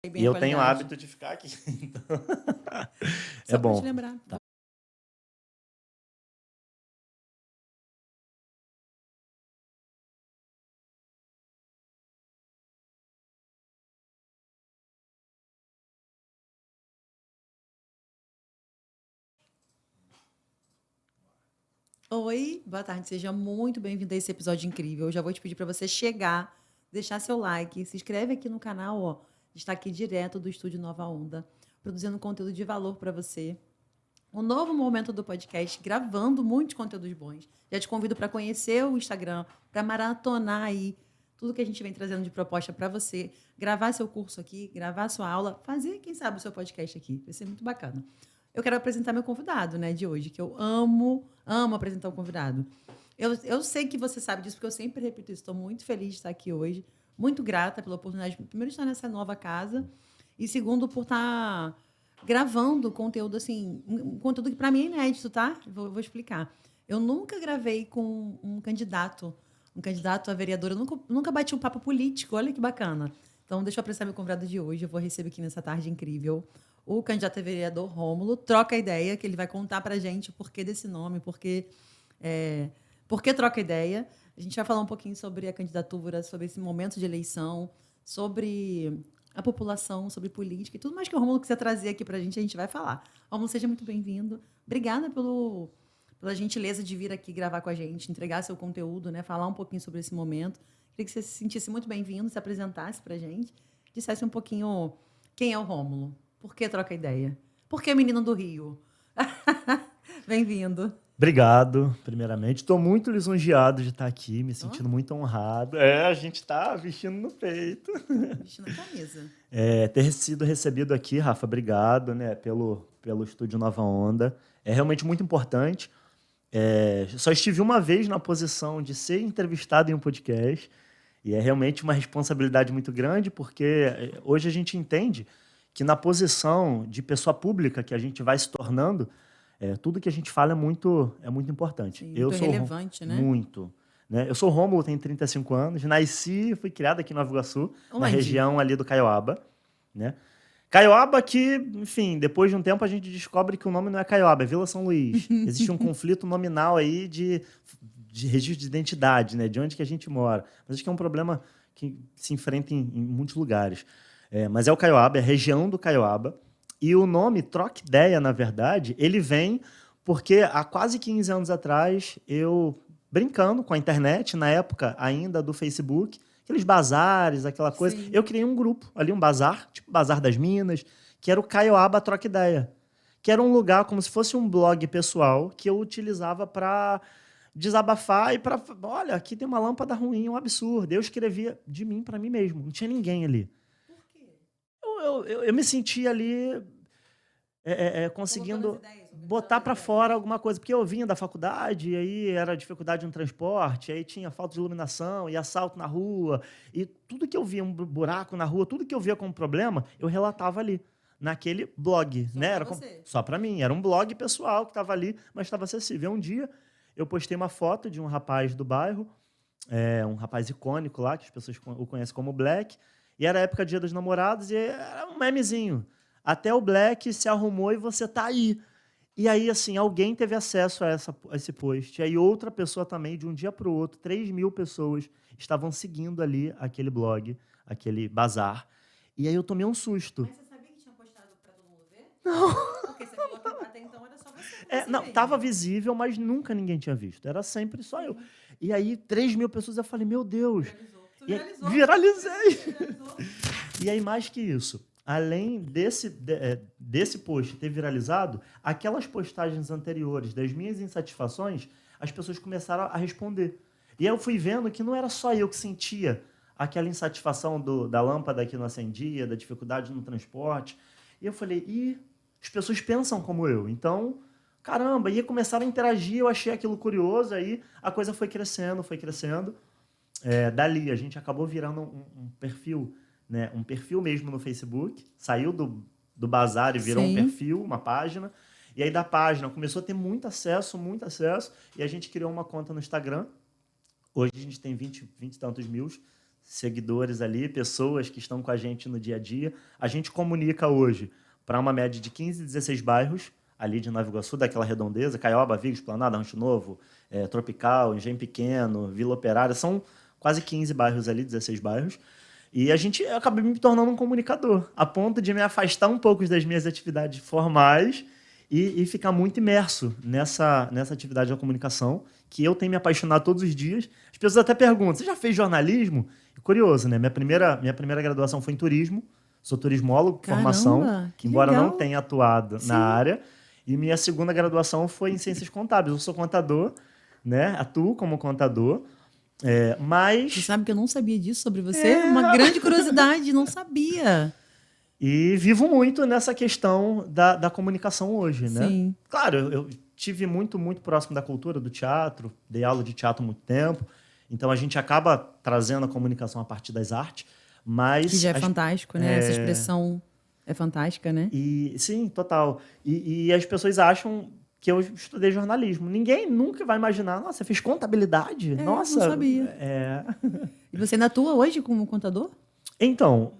E eu tenho o hábito de ficar aqui. Então... Só é bom. Pra te lembrar. Tá. Oi, boa tarde, seja muito bem-vindo a esse episódio incrível. Eu já vou te pedir para você chegar, deixar seu like, se inscreve aqui no canal, ó. Está aqui direto do estúdio Nova Onda, produzindo conteúdo de valor para você. Um novo momento do podcast, gravando muitos conteúdos bons. Já te convido para conhecer o Instagram, para maratonar aí tudo que a gente vem trazendo de proposta para você, gravar seu curso aqui, gravar sua aula, fazer, quem sabe, o seu podcast aqui. Vai ser muito bacana. Eu quero apresentar meu convidado, né, de hoje, que eu amo apresentar o convidado. Eu sei que você sabe disso, porque eu sempre repito isso. Estou muito feliz de estar aqui hoje, muito grata pela oportunidade, primeiro, de estar nessa nova casa, e segundo, por estar gravando conteúdo, assim, um conteúdo que para mim é inédito, tá? Vou explicar. Eu nunca gravei com um candidato a vereador. Eu nunca bati um papo político. Olha que bacana. Então, deixa eu apresentar meu convidado de hoje. Eu vou receber aqui nessa tarde incrível o candidato a vereador Rômulo. Troca ideia, que ele vai contar pra gente o porquê desse nome, por que troca ideia. A gente vai falar um pouquinho sobre a candidatura, sobre esse momento de eleição, sobre a população, sobre política e tudo mais que o Rômulo quiser trazer aqui pra gente, a gente vai falar. Rômulo, seja muito bem-vindo. Obrigada pela gentileza de vir aqui gravar com a gente, entregar seu conteúdo, né? Falar um pouquinho sobre esse momento. Queria que você se sentisse muito bem-vindo, se apresentasse pra gente, dissesse um pouquinho quem é o Rômulo, por que troca ideia, por que menino do Rio. Bem-vindo. Obrigado, primeiramente. Estou muito lisonjeado de estar aqui, me sentindo muito honrado. A gente está vestindo no peito. Vestindo a camisa. Ter sido recebido aqui, Rafa, obrigado, né, pelo Estúdio Nova Onda. É realmente muito importante. Só estive uma vez na posição de ser entrevistado em um podcast e é realmente uma responsabilidade muito grande, porque hoje a gente entende que na posição de pessoa pública que a gente vai se tornando, tudo que a gente fala é muito importante. Sim, muito relevante, né? Muito. Né? Eu sou Rômulo, tenho 35 anos, nasci e fui criado aqui em Nova Iguaçu, Onde? na região ali do Caioaba. Né? Caioaba que, enfim, depois de um tempo a gente descobre que o nome não é Caioaba, é Vila São Luís. Existe um conflito nominal aí de registro de identidade, né? De onde que a gente mora. Mas acho que é um problema que se enfrenta em muitos lugares. Mas é o Caioaba, é a região do Caioaba. E o nome Troca Ideia, na verdade, ele vem porque há quase 15 anos atrás, eu, brincando com a internet, na época ainda do Facebook, aqueles bazares, aquela coisa, Sim. eu criei um grupo ali, um bazar, tipo Bazar das Minas, que era o Caioaba Troca Ideia, que era um lugar como se fosse um blog pessoal que eu utilizava para desabafar e para, olha, aqui tem uma lâmpada ruim, um absurdo. Eu escrevia de mim para mim mesmo, não tinha ninguém ali. Por quê? Eu me sentia ali conseguindo botar para fora alguma coisa, porque eu vinha da faculdade, e aí era dificuldade no transporte, aí tinha falta de iluminação, e assalto na rua, e tudo que eu via, um buraco na rua, tudo que eu via como problema, eu relatava ali, naquele blog. Só né? pra Era você. só para mim, era um blog pessoal que estava ali, mas estava acessível. Um dia, eu postei uma foto de um rapaz do bairro, um rapaz icônico lá, que as pessoas o conhecem como Black, e era a época Dia dos Namorados, e era um memezinho. Até o Black se arrumou e você tá aí. E aí, assim, alguém teve acesso a esse post. E aí outra pessoa também, de um dia para o outro, 3.000 pessoas estavam seguindo ali aquele blog, aquele bazar. E aí eu tomei um susto. Mas você sabia que tinha postado pra todo mundo ver? Não. Porque você falou que até então era só você. Não, tava visível, mas nunca ninguém tinha visto. Era sempre só eu. E aí, 3.000 pessoas, eu falei, meu Deus. Viralizou. Tu E aí, viralizou. viralizei. Viralizou. E aí, mais que isso, além desse post ter viralizado, aquelas postagens anteriores das minhas insatisfações, as pessoas começaram a responder. E aí eu fui vendo que não era só eu que sentia aquela insatisfação da lâmpada que não acendia, da dificuldade no transporte. E eu falei, as pessoas pensam como eu. Então, caramba, e começaram a interagir, eu achei aquilo curioso, aí a coisa foi crescendo, foi crescendo. Dali, a gente acabou virando um perfil, né? Um perfil mesmo no Facebook, saiu do bazar e virou um perfil, uma página. E aí da página começou a ter muito acesso, e a gente criou uma conta no Instagram. Hoje a gente tem 20 e tantos mil seguidores ali, pessoas que estão com a gente no dia a dia. A gente comunica hoje para uma média de 15, 16 bairros ali de Nova Iguaçu, daquela redondeza, Caiobá, Viga, Esplanada, Rancho Novo, Tropical, Engenho Pequeno, Vila Operária, são quase 15 bairros ali, 16 bairros. E eu acabei me tornando um comunicador, a ponto de me afastar um pouco das minhas atividades formais e ficar muito imerso nessa atividade da comunicação, que eu tenho me apaixonado todos os dias. As pessoas até perguntam, você já fez jornalismo? Curioso, né? Minha primeira graduação foi em turismo, sou turismólogo, Caramba, formação, que embora legal. não tenha atuado Sim. na área. E minha segunda graduação foi em ciências contábeis. Eu sou contador, né? Atuo como contador, Você mas... sabe que eu não sabia disso sobre você? Uma grande curiosidade, não sabia. E vivo muito nessa questão da comunicação hoje, né? Sim. Claro, eu tive muito próximo da cultura, do teatro, dei aula de teatro há muito tempo, então a gente acaba trazendo a comunicação a partir das artes, mas... Que já é fantástico, né? Essa expressão é fantástica, né? Sim, total. E as pessoas acham que eu estudei jornalismo. Ninguém nunca vai imaginar, nossa, você fez contabilidade? Nossa, não sabia. E você ainda atua hoje como contador? Então,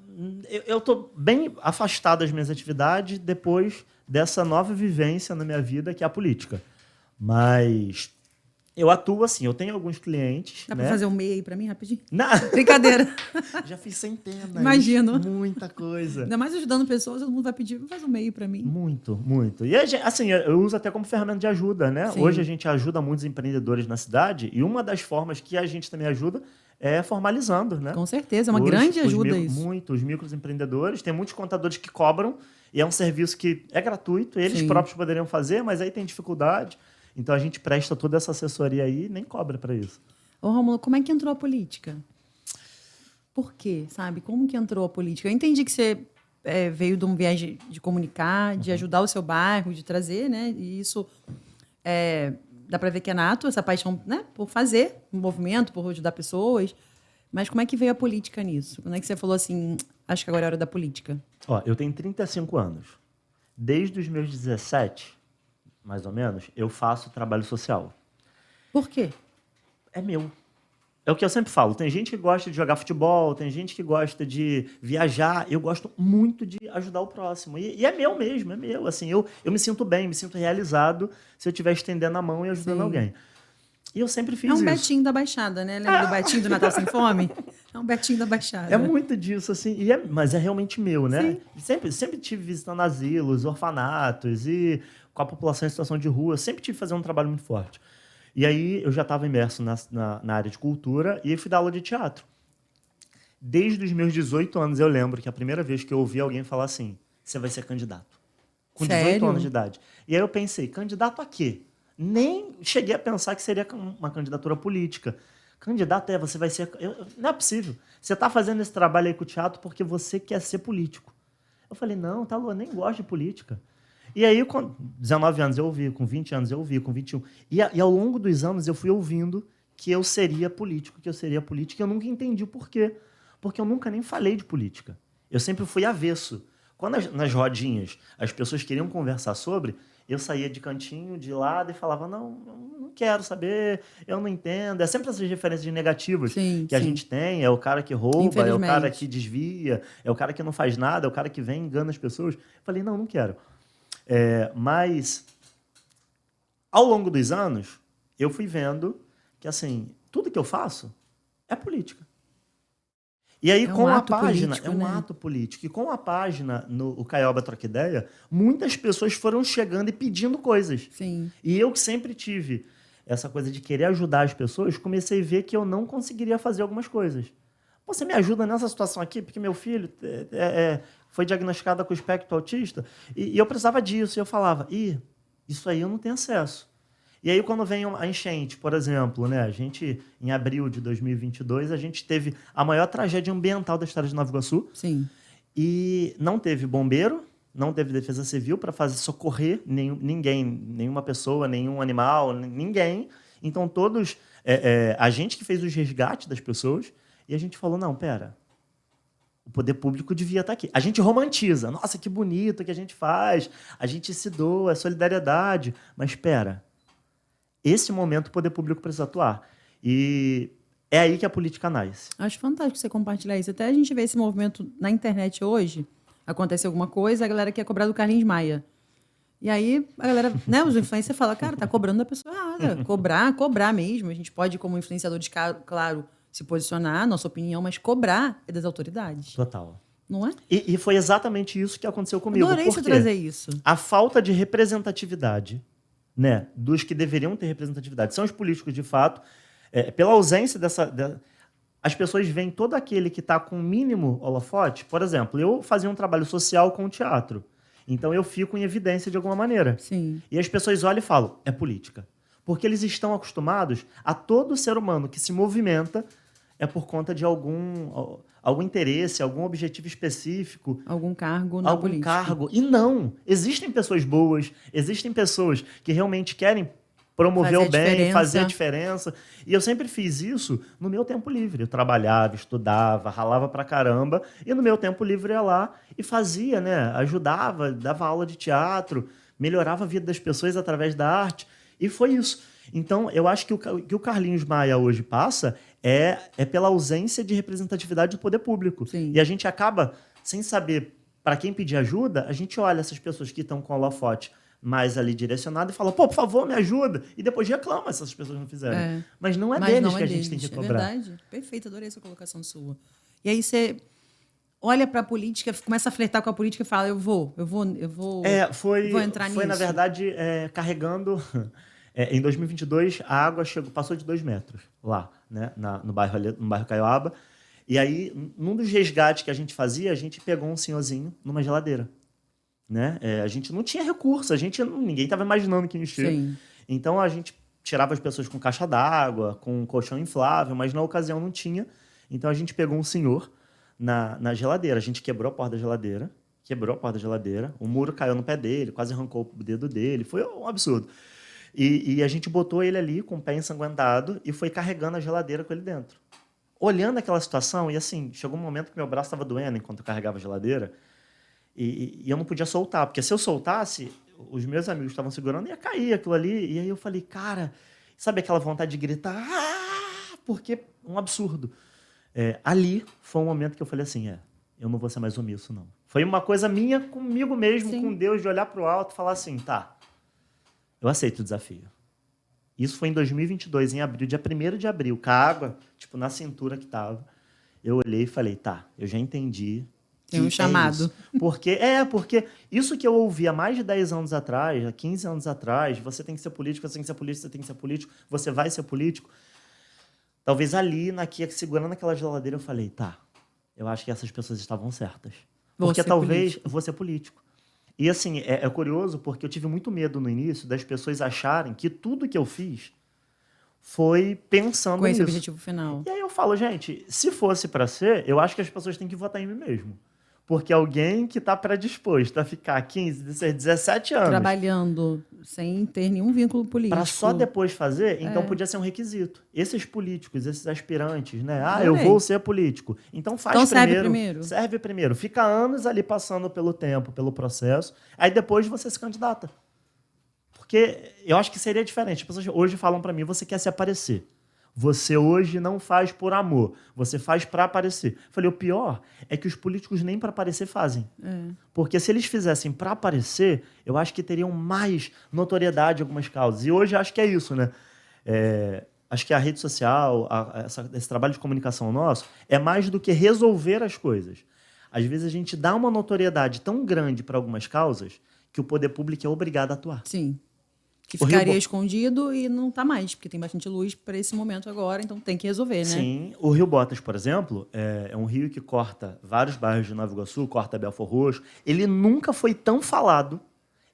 eu tô bem afastado das minhas atividades depois dessa nova vivência na minha vida, que é a política. Mas eu atuo assim, eu tenho alguns clientes, Dá né? pra fazer um MEI aí pra mim, rapidinho? Não, Brincadeira. já fiz centenas. Imagino. Muita coisa. Ainda mais ajudando pessoas, todo mundo vai pedir, faz um MEI pra mim. Muito. E, assim, eu uso até como ferramenta de ajuda, né? Sim. Hoje a gente ajuda muitos empreendedores na cidade e uma das formas que a gente também ajuda é formalizando, né? Com certeza, é uma Hoje, grande ajuda isso. Os microempreendedores, tem muitos contadores que cobram e é um serviço que é gratuito, eles Sim. próprios poderiam fazer, mas aí tem dificuldade. Então a gente presta toda essa assessoria aí e nem cobra para isso. Ô, Rômulo, como é que entrou a política? Por quê, sabe? Como que entrou a política? Eu entendi que você veio de um viagem de comunicar, de ajudar o seu bairro, de trazer, né? E isso dá para ver que é nato, essa paixão, né? Por fazer um movimento, por ajudar pessoas. Mas como é que veio a política nisso? Quando é que você falou assim, acho que agora é hora da política? Ó, eu tenho 35 anos. Desde os meus 17, mais ou menos, eu faço trabalho social. Por quê? É meu. É o que eu sempre falo. Tem gente que gosta de jogar futebol, tem gente que gosta de viajar. Eu gosto muito de ajudar o próximo. E é meu mesmo, é meu. Assim, eu me sinto bem, me sinto realizado se eu estiver estendendo a mão e ajudando Sim. alguém. E eu sempre fiz É um isso. Betinho da Baixada, né? Lembra do Betinho do Natal Sem Fome? É um Betinho da Baixada. É muito disso, assim. Mas é realmente meu, né? Sempre tive visitando asilos, orfanatos e com a população em situação de rua. Sempre tive que fazer um trabalho muito forte. E aí eu já estava imerso na área de cultura e fui dar aula de teatro. Desde os meus 18 anos eu lembro que a primeira vez que eu ouvi alguém falar assim, você vai ser candidato. Com 18 Sério? anos de idade. E aí eu pensei, candidato a quê? Nem cheguei a pensar que seria uma candidatura política. Candidato você vai ser... não é possível. Você está fazendo esse trabalho aí com o teatro porque você quer ser político. Eu falei, não, tá, Lu, eu nem gosto de política. E aí, com 19 anos eu ouvi, com 20 anos eu ouvi, com 21. E ao longo dos anos eu fui ouvindo que eu seria político, e eu nunca entendi o porquê. Porque eu nunca nem falei de política. Eu sempre fui avesso. Quando nas rodinhas as pessoas queriam conversar sobre, eu saía de cantinho, de lado e falava, não quero saber, eu não entendo. É sempre essas referências negativas que a gente tem. É o cara que rouba, é o cara que desvia, é o cara que não faz nada, é o cara que vem e engana as pessoas. Eu falei, não quero. Mas, ao longo dos anos, eu fui vendo que, assim, tudo que eu faço é política. E aí, com a página... É um ato político. E com a página, o Caiobá Troca Ideia, muitas pessoas foram chegando e pedindo coisas. Sim. E eu que sempre tive essa coisa de querer ajudar as pessoas, comecei a ver que eu não conseguiria fazer algumas coisas. Você me ajuda nessa situação aqui? Porque meu filho foi diagnosticado com espectro autista e eu precisava disso. E eu falava, isso aí eu não tenho acesso. E aí, quando vem a enchente, por exemplo, né, a gente, em abril de 2022, a gente teve a maior tragédia ambiental da história de Nova Iguaçu. Sim. E não teve bombeiro, não teve defesa civil para socorrer ninguém, nenhuma pessoa, nenhum animal, ninguém. Então, todos... a gente que fez os resgates das pessoas, e a gente falou, não, pera, o poder público devia estar aqui. A gente romantiza. Nossa, que bonito que a gente faz. A gente se doa, é solidariedade. Mas espera, esse momento o poder público precisa atuar. E É aí que a política nasce. Acho fantástico você compartilhar isso. Até a gente vê esse movimento na internet hoje. Acontece alguma coisa, a galera quer cobrar do Carlinhos Maia. E aí, a galera, né, os influencers falam, cara, tá cobrando da pessoa errada. Cobrar mesmo. A gente pode, como influenciadores, claro, se posicionar, nossa opinião, mas cobrar é das autoridades. Total. Não é? E foi exatamente isso que aconteceu comigo. Adorei Por você quê? trazer isso. A falta de representatividade, né, dos que deveriam ter representatividade são os políticos de fato. Pela ausência as pessoas veem todo aquele que está com o mínimo holofote. Por exemplo, eu fazia um trabalho social com o teatro. Então eu fico em evidência de alguma maneira. Sim. E as pessoas olham e falam, é política. Porque eles estão acostumados a todo ser humano que se movimenta é por conta de algum interesse, algum objetivo específico. Algum cargo na Algum política. cargo. E não. Existem pessoas boas, existem pessoas que realmente querem promover Fazer o bem, a diferença. fazer a diferença. E eu sempre fiz isso no meu tempo livre. Eu trabalhava, estudava, ralava pra caramba. E no meu tempo livre eu ia lá e fazia, né? Ajudava, dava aula de teatro, melhorava a vida das pessoas através da arte. E foi isso. Então, eu acho que o que o Carlinhos Maia hoje passa é pela ausência de representatividade do poder público. Sim. E a gente acaba, sem saber para quem pedir ajuda, a gente olha essas pessoas que estão com o holofote mais ali direcionado e fala, pô, por favor, me ajuda. E depois reclama se essas pessoas não fizerem. Mas não é deles que a gente tem que cobrar. É verdade. Perfeito, adorei essa colocação sua. E aí você olha para a política, começa a flertar com a política e fala, eu vou entrar nisso. Foi, na verdade, carregando... em 2022, a água passou de 2 metros lá, né, no bairro Caiuaba. E aí, num dos resgates que a gente fazia, a gente pegou um senhorzinho numa geladeira. Né? A gente não tinha recurso, ninguém estava imaginando que ia encher. Sim. Então, a gente tirava as pessoas com caixa d'água, com colchão inflável, mas na ocasião não tinha. Então, a gente pegou um senhor na geladeira. A gente quebrou a porta da geladeira, o muro caiu no pé dele, quase arrancou o dedo dele. Foi um absurdo. E a gente botou ele ali com o pé ensanguentado e foi carregando a geladeira com ele dentro. Olhando aquela situação, e assim, chegou um momento que meu braço estava doendo enquanto eu carregava a geladeira, e eu não podia soltar, porque se eu soltasse, os meus amigos estavam segurando e ia cair aquilo ali. E aí eu falei, cara, sabe aquela vontade de gritar? Porque um absurdo. Ali foi um momento que eu falei assim, eu não vou ser mais omisso, não. Foi uma coisa minha comigo mesmo, Sim. com Deus, de olhar para o alto e falar assim, tá, eu aceito o desafio. Isso foi em 2022, em abril, dia 1º de abril, com a água, tipo, na cintura que tava. Eu olhei e falei, tá, eu já entendi. Tem um chamado. Isso. Porque isso que eu ouvi há mais de 10 anos atrás, há 15 anos atrás, você tem que ser político, você tem que ser político, você tem que ser político, você vai ser político. Talvez ali, segurando aquela geladeira, eu falei, tá, eu acho que essas pessoas estavam certas. Porque talvez eu vou ser político. E assim, é curioso porque eu tive muito medo no início das pessoas acharem que tudo que eu fiz foi pensando com esse nisso. objetivo final. E aí eu falo, gente, se fosse para ser, eu acho que as pessoas têm que votar em mim mesmo. Porque alguém que está predisposto a ficar 15, 16, 17 anos... trabalhando sem ter nenhum vínculo político. Para só depois fazer, então podia ser um requisito. Esses políticos, esses aspirantes, né? Adorei. Eu vou ser político. Então faz então primeiro. Serve primeiro. Fica anos ali passando pelo tempo, pelo processo. Aí depois você se candidata. Porque eu acho que seria diferente. As pessoas hoje falam para mim, você quer se aparecer. Você hoje não faz por amor, você faz para aparecer. Eu falei, o pior é que os políticos nem para aparecer fazem. Porque se eles fizessem para aparecer, eu acho que teriam mais notoriedade em algumas causas. E hoje acho que é isso, né? Acho que a rede social, esse trabalho de comunicação nosso, é mais do que resolver as coisas. Às vezes a gente dá uma notoriedade tão grande para algumas causas que o poder público é obrigado a atuar. Sim. Que ficaria escondido e não está mais, porque tem bastante luz para esse momento agora, então tem que resolver, né? Sim. O Rio Botas, por exemplo, é um rio que corta vários bairros de Nova Iguaçu, corta Belfor Roxo. Ele nunca foi tão falado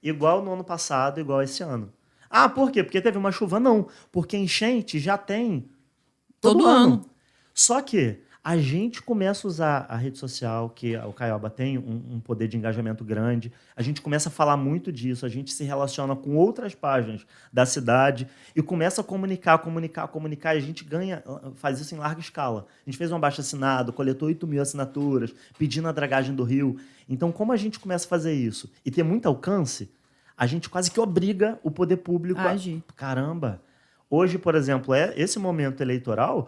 igual no ano passado, igual esse ano. Ah, por quê? Porque teve uma chuva? Não. Porque enchente já tem todo ano. Só que a gente começa a usar a rede social, que o Caiuaba tem um poder de engajamento grande, a gente começa a falar muito disso, a gente se relaciona com outras páginas da cidade e começa a comunicar, e a gente faz isso em larga escala. A gente fez um abaixo-assinado, coletou 8.000 assinaturas, pedindo a dragagem do rio. Então, como a gente começa a fazer isso e ter muito alcance, a gente quase que obriga o poder público a agir. Caramba! Hoje, por exemplo, esse momento eleitoral...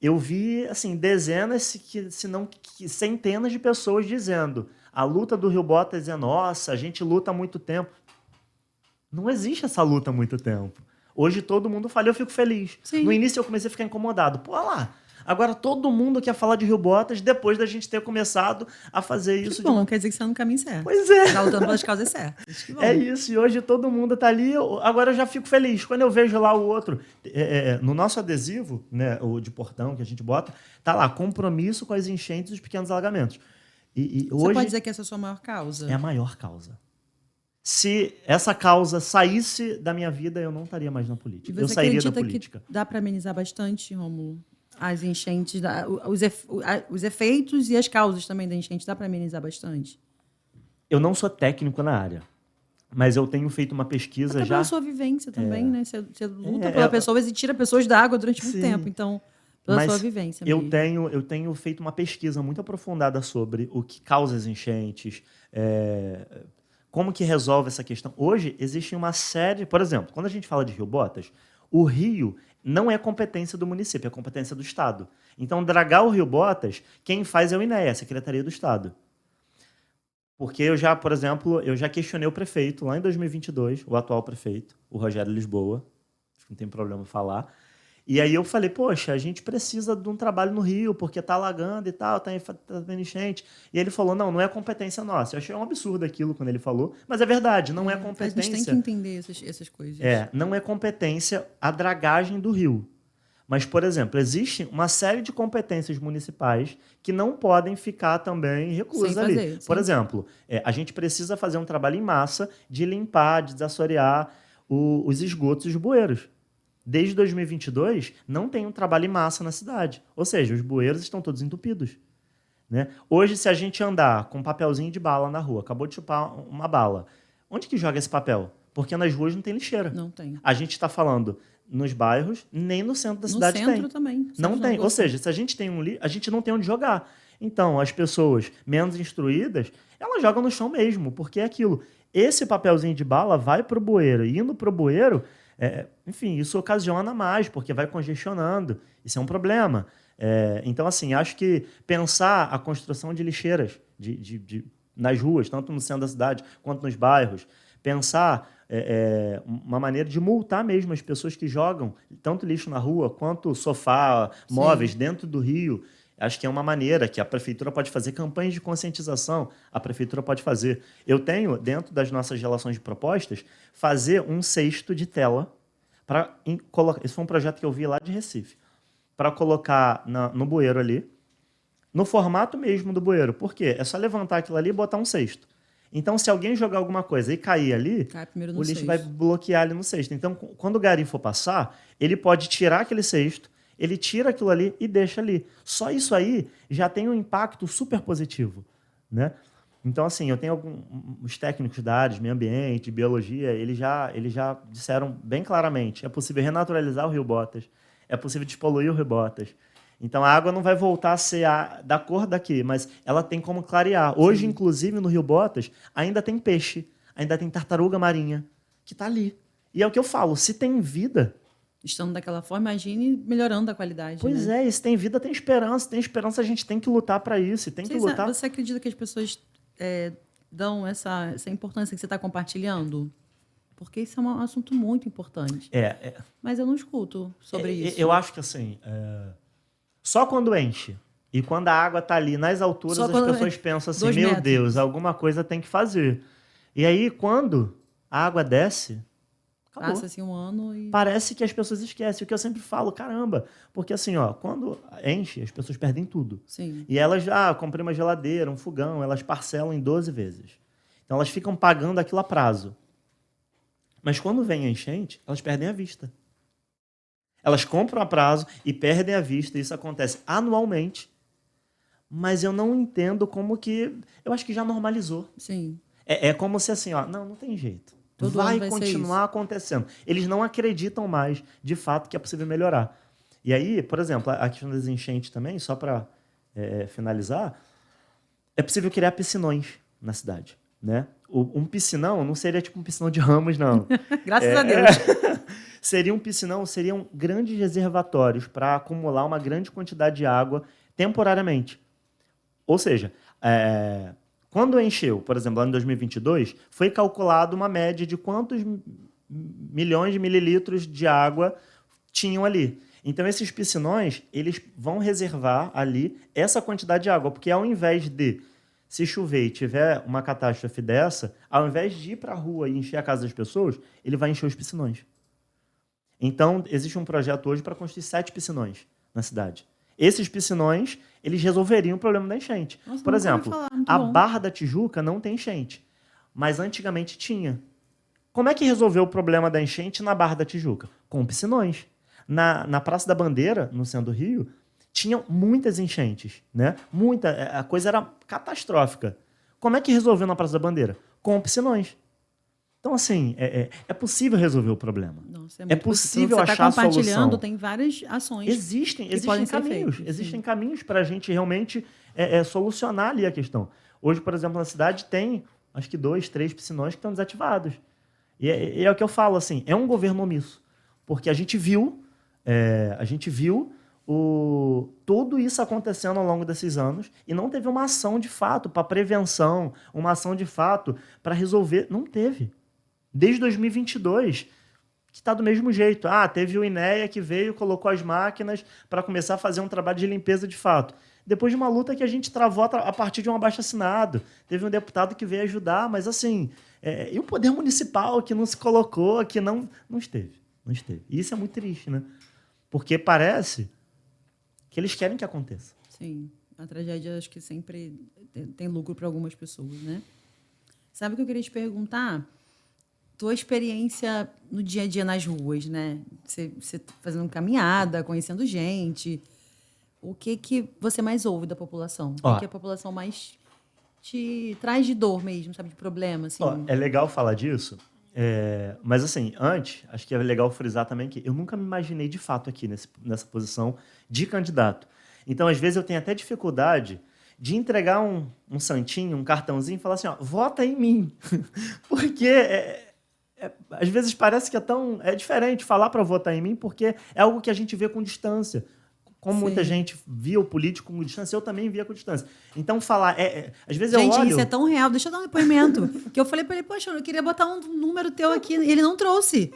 eu vi, assim, dezenas, se não centenas de pessoas dizendo a luta do Rio Botas é nossa, a gente luta há muito tempo. Não existe essa luta há muito tempo. Hoje todo mundo fala e eu fico feliz. Sim. No início eu comecei a ficar incomodado. Pô, olha lá, agora todo mundo quer falar de Rio Botas depois da gente ter começado a fazer isso. Que bom, quer dizer que você tá no caminho certo. Pois é. Tá lutando pelas causas certas. Que bom. É isso, e hoje todo mundo tá ali, agora eu já fico feliz. Quando eu vejo lá o outro, no nosso adesivo, né, o de portão que a gente bota, tá lá, compromisso com as enchentes e os pequenos alagamentos. E Você hoje pode dizer que essa é a sua maior causa? é a maior causa. Se essa causa saísse da minha vida, eu não estaria mais na política. Eu sairia da política. Que dá para amenizar bastante, Rômulo? As enchentes, os efeitos e as causas também da enchente, dá para amenizar bastante? Eu não sou técnico na área, mas eu tenho feito uma pesquisa Até já... pela sua vivência também, né? Você luta pela pessoa e tira pessoas da água durante muito tempo, então... Pela sua vivência mesmo. Eu tenho feito uma pesquisa muito aprofundada sobre o que causa as enchentes, como que resolve essa questão. Hoje, existe uma série... Por exemplo, quando a gente fala de Rio Botas, o rio não é competência do município, é competência do Estado. Então, dragar o Rio Botas, quem faz é o INEA, a Secretaria do Estado. Porque por exemplo, eu já questionei o prefeito lá em 2022, o atual prefeito, o Rogério Lisboa, acho que não tem problema falar. E aí eu falei, poxa, a gente precisa de um trabalho no Rio, porque tá alagando e tal, tá tendo enchente. E ele falou, não é competência nossa. Eu achei um absurdo aquilo quando ele falou, mas é verdade, não é competência... A gente tem que entender essas coisas. Não é competência a dragagem do rio. Mas, por exemplo, existe uma série de competências municipais que não podem ficar também reclusas ali. Por exemplo, a gente precisa fazer um trabalho em massa de limpar, de desassorear os esgotos e os bueiros. Desde 2022, não tem um trabalho em massa na cidade. Ou seja, os bueiros estão todos entupidos. Né? Hoje, se a gente andar com um papelzinho de bala na rua, acabou de chupar uma bala, onde que joga esse papel? Porque nas ruas não tem lixeira. Não tem. A gente está falando nos bairros, nem no centro da cidade tem. No centro também. Não tem. Ou seja, se a gente tem a gente não tem onde jogar. Então, as pessoas menos instruídas, elas jogam no chão mesmo, porque é aquilo. Esse papelzinho de bala vai para o bueiro. E indo para o bueiro, enfim, isso ocasiona mais, porque vai congestionando. Isso é um problema. Então, assim, acho que pensar a construção de lixeiras nas ruas, tanto no centro da cidade quanto nos bairros, pensar uma maneira de multar mesmo as pessoas que jogam tanto lixo na rua quanto sofá, móveis dentro do rio. Acho que é uma maneira que a prefeitura pode fazer, campanhas de conscientização, a prefeitura pode fazer. Eu tenho, dentro das nossas relações de propostas, fazer um cesto de tela, esse foi um projeto que eu vi lá de Recife, para colocar no bueiro ali, no formato mesmo do bueiro. Por quê? É só levantar aquilo ali e botar um cesto. Então, se alguém jogar alguma coisa e cair ali, o lixo vai bloquear ali no cesto. Então, quando o gari for passar, ele pode tirar aquele cesto, ele tira aquilo ali e deixa ali. Só isso aí já tem um impacto super positivo, né? Então, assim, eu tenho os técnicos da área de meio ambiente, biologia, eles já disseram bem claramente, é possível renaturalizar o Rio Botas, é possível despoluir o Rio Botas. Então, a água não vai voltar a ser da cor daqui, mas ela tem como clarear. Hoje, inclusive, no Rio Botas, ainda tem peixe, ainda tem tartaruga marinha, que está ali. E é o que eu falo, se tem vida... Estando daquela forma, imagine melhorando a qualidade. Pois né? E se tem vida, tem esperança. Tem esperança, a gente tem que lutar para isso. Você acredita que as pessoas dão essa importância que você está compartilhando? Porque isso é um assunto muito importante. Mas eu não escuto sobre isso. Eu acho que, assim... Só quando enche e quando a água está ali nas alturas, as pessoas pensam assim, meu Deus, alguma coisa tem que fazer. E aí, quando a água desce, acabou. Passa-se um ano e... Parece que as pessoas esquecem. O que eu sempre falo, caramba. Porque assim, quando enche, as pessoas perdem tudo. Sim. E elas, comprei uma geladeira, um fogão, elas parcelam em 12 vezes. Então, elas ficam pagando aquilo a prazo. Mas quando vem a enchente, elas perdem a vista. Elas compram a prazo e perdem a vista. Isso acontece anualmente. Mas eu não entendo como que... Eu acho que já normalizou. Sim. É como se assim, não tem jeito. Vai continuar acontecendo. Eles não acreditam mais, de fato, que é possível melhorar. E aí, por exemplo, a questão das enchentes também, só para finalizar, é possível criar piscinões na cidade. Né? Um piscinão não seria tipo um piscinão de Ramos, não. Graças a Deus. Seria um piscinão, seriam grandes reservatórios para acumular uma grande quantidade de água temporariamente. Ou seja, quando encheu, por exemplo, lá em 2022, foi calculado uma média de quantos milhões de mililitros de água tinham ali. Então, esses piscinões, eles vão reservar ali essa quantidade de água, porque ao invés de, se chover e tiver uma catástrofe dessa, ao invés de ir para a rua e encher a casa das pessoas, ele vai encher os piscinões. Então, existe um projeto hoje para construir 7 piscinões na cidade. Esses piscinões, eles resolveriam o problema da enchente. Nossa, por exemplo, a bom. Barra da Tijuca não tem enchente, mas antigamente tinha. Como é que resolveu o problema da enchente na Barra da Tijuca? Com piscinões. Na Praça da Bandeira, no centro do Rio, tinham muitas enchentes, né? A coisa era catastrófica. Como é que resolveu na Praça da Bandeira? Com piscinões. Então, assim, é possível resolver o problema. Nossa, é possível achar a solução. Você está compartilhando, tem várias ações. Existem caminhos. Existem caminhos para a gente realmente solucionar ali a questão. Hoje, por exemplo, na cidade tem, acho que 2, 3 piscinões que estão desativados. E é o que eu falo, assim, é um governo omisso. Porque a gente viu tudo isso acontecendo ao longo desses anos e não teve uma ação de fato para prevenção, uma ação de fato para resolver. Não teve. Desde 2022, que está do mesmo jeito. Teve o INEA que veio, colocou as máquinas para começar a fazer um trabalho de limpeza de fato. Depois de uma luta que a gente travou a partir de um abaixo-assinado. Teve um deputado que veio ajudar, mas assim... e o poder municipal que não se colocou, que não esteve. Não esteve. E isso é muito triste, né? Porque parece que eles querem que aconteça. Sim. A tragédia, acho que sempre tem lucro para algumas pessoas, né? Sabe o que eu queria te perguntar? Tua experiência no dia a dia nas ruas, né? Você fazendo caminhada, conhecendo gente. O que você mais ouve da população? O que a população mais te traz de dor mesmo, sabe? De problema, assim? É legal falar disso. Mas, assim, antes, acho que é legal frisar também que eu nunca me imaginei, de fato, aqui nessa posição de candidato. Então, às vezes, eu tenho até dificuldade de entregar um santinho, um cartãozinho e falar assim, vota em mim. Porque, às vezes, parece que é diferente falar para votar em mim, porque é algo que a gente vê com distância. Como muita gente via o político com distância, eu também via com distância. Então, falar... às vezes eu olho... Gente, isso é tão real. Deixa eu dar um depoimento. Que eu falei pra ele, poxa, eu queria botar um número teu aqui. Ele não trouxe.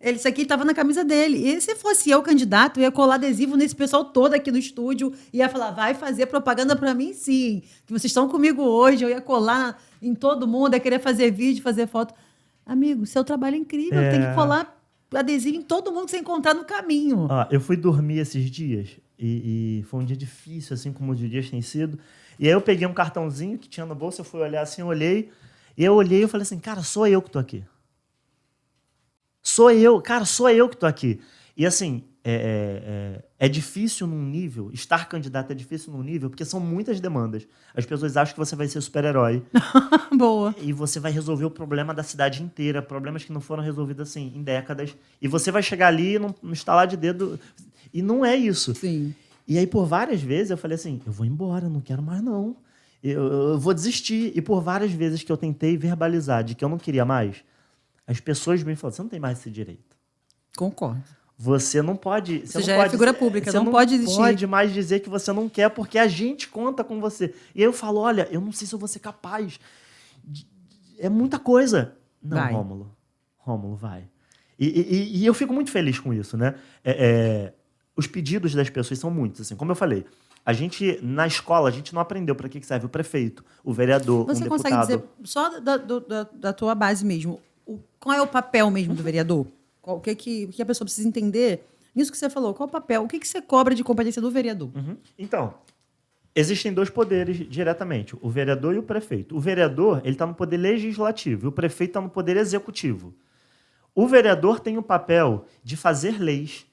Isso aqui estava na camisa dele. E se fosse eu candidato, eu ia colar adesivo nesse pessoal todo aqui do estúdio. Ia falar, vai fazer propaganda pra mim, sim. Que vocês estão comigo hoje. Eu ia colar em todo mundo, ia querer fazer vídeo, fazer foto. Amigo, seu trabalho é incrível. Tem que colar adesivo em todo mundo que você encontrar no caminho. Eu fui dormir esses dias e foi um dia difícil, assim como os dias têm sido. E aí eu peguei um cartãozinho que tinha no bolso, eu fui olhar assim, olhei e falei assim, cara, sou eu que tô aqui. Sou eu que tô aqui. E assim, é difícil num nível, estar candidato é difícil num nível, porque são muitas demandas. As pessoas acham que você vai ser super-herói. Boa. E você vai resolver o problema da cidade inteira, problemas que não foram resolvidos assim em décadas. E você vai chegar ali no estalar de dedo. E não é isso. Sim. E aí, por várias vezes, eu falei assim, eu vou embora, não quero mais não. Eu vou desistir. E por várias vezes que eu tentei verbalizar de que eu não queria mais, as pessoas me falaram, você não tem mais esse direito. Concordo. Você não pode... Você já é figura pública, não pode desistir. Você não pode mais dizer que você não quer, porque a gente conta com você. E aí eu falo, olha, eu não sei se eu vou ser capaz. É muita coisa. Não, vai. Rômulo, vai. E eu fico muito feliz com isso, né? Os pedidos das pessoas são muitos, assim. Como eu falei, a gente, na escola, a gente não aprendeu para que serve o prefeito, o vereador, Você um consegue deputado. dizer, só da tua base mesmo, qual é o papel mesmo do vereador? O que a pessoa precisa entender? Nisso que você falou, qual é o papel? O que você cobra de competência do vereador? Então, existem 2 poderes diretamente, o vereador e o prefeito. O vereador, ele está no poder legislativo e o prefeito está no poder executivo. O vereador tem o papel de fazer leis,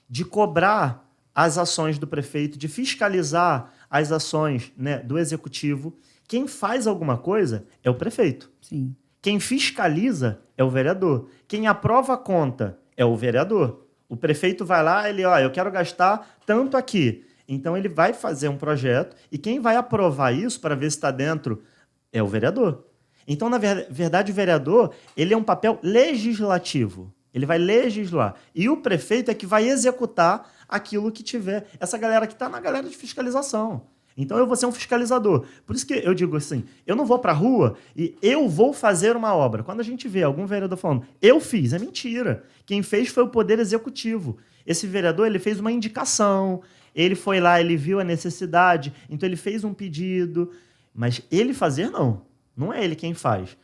de cobrar as ações do prefeito, de fiscalizar as ações, né, do executivo. Quem faz alguma coisa é o prefeito. Sim. Quem fiscaliza é o vereador. Quem aprova a conta é o vereador. O prefeito vai lá, eu quero gastar tanto aqui. Então, ele vai fazer um projeto e quem vai aprovar isso para ver se está dentro é o vereador. Então, na verdade, o vereador ele é um papel legislativo. Ele vai legislar. E o prefeito é que vai executar aquilo que tiver. Essa galera que está na galera de fiscalização. Então eu vou ser um fiscalizador. Por isso que eu digo assim, eu não vou para a rua e eu vou fazer uma obra. Quando a gente vê algum vereador falando, eu fiz, é mentira. Quem fez foi o Poder Executivo. Esse vereador, ele fez uma indicação, ele foi lá, ele viu a necessidade, então ele fez um pedido, mas ele fazer não é ele quem faz.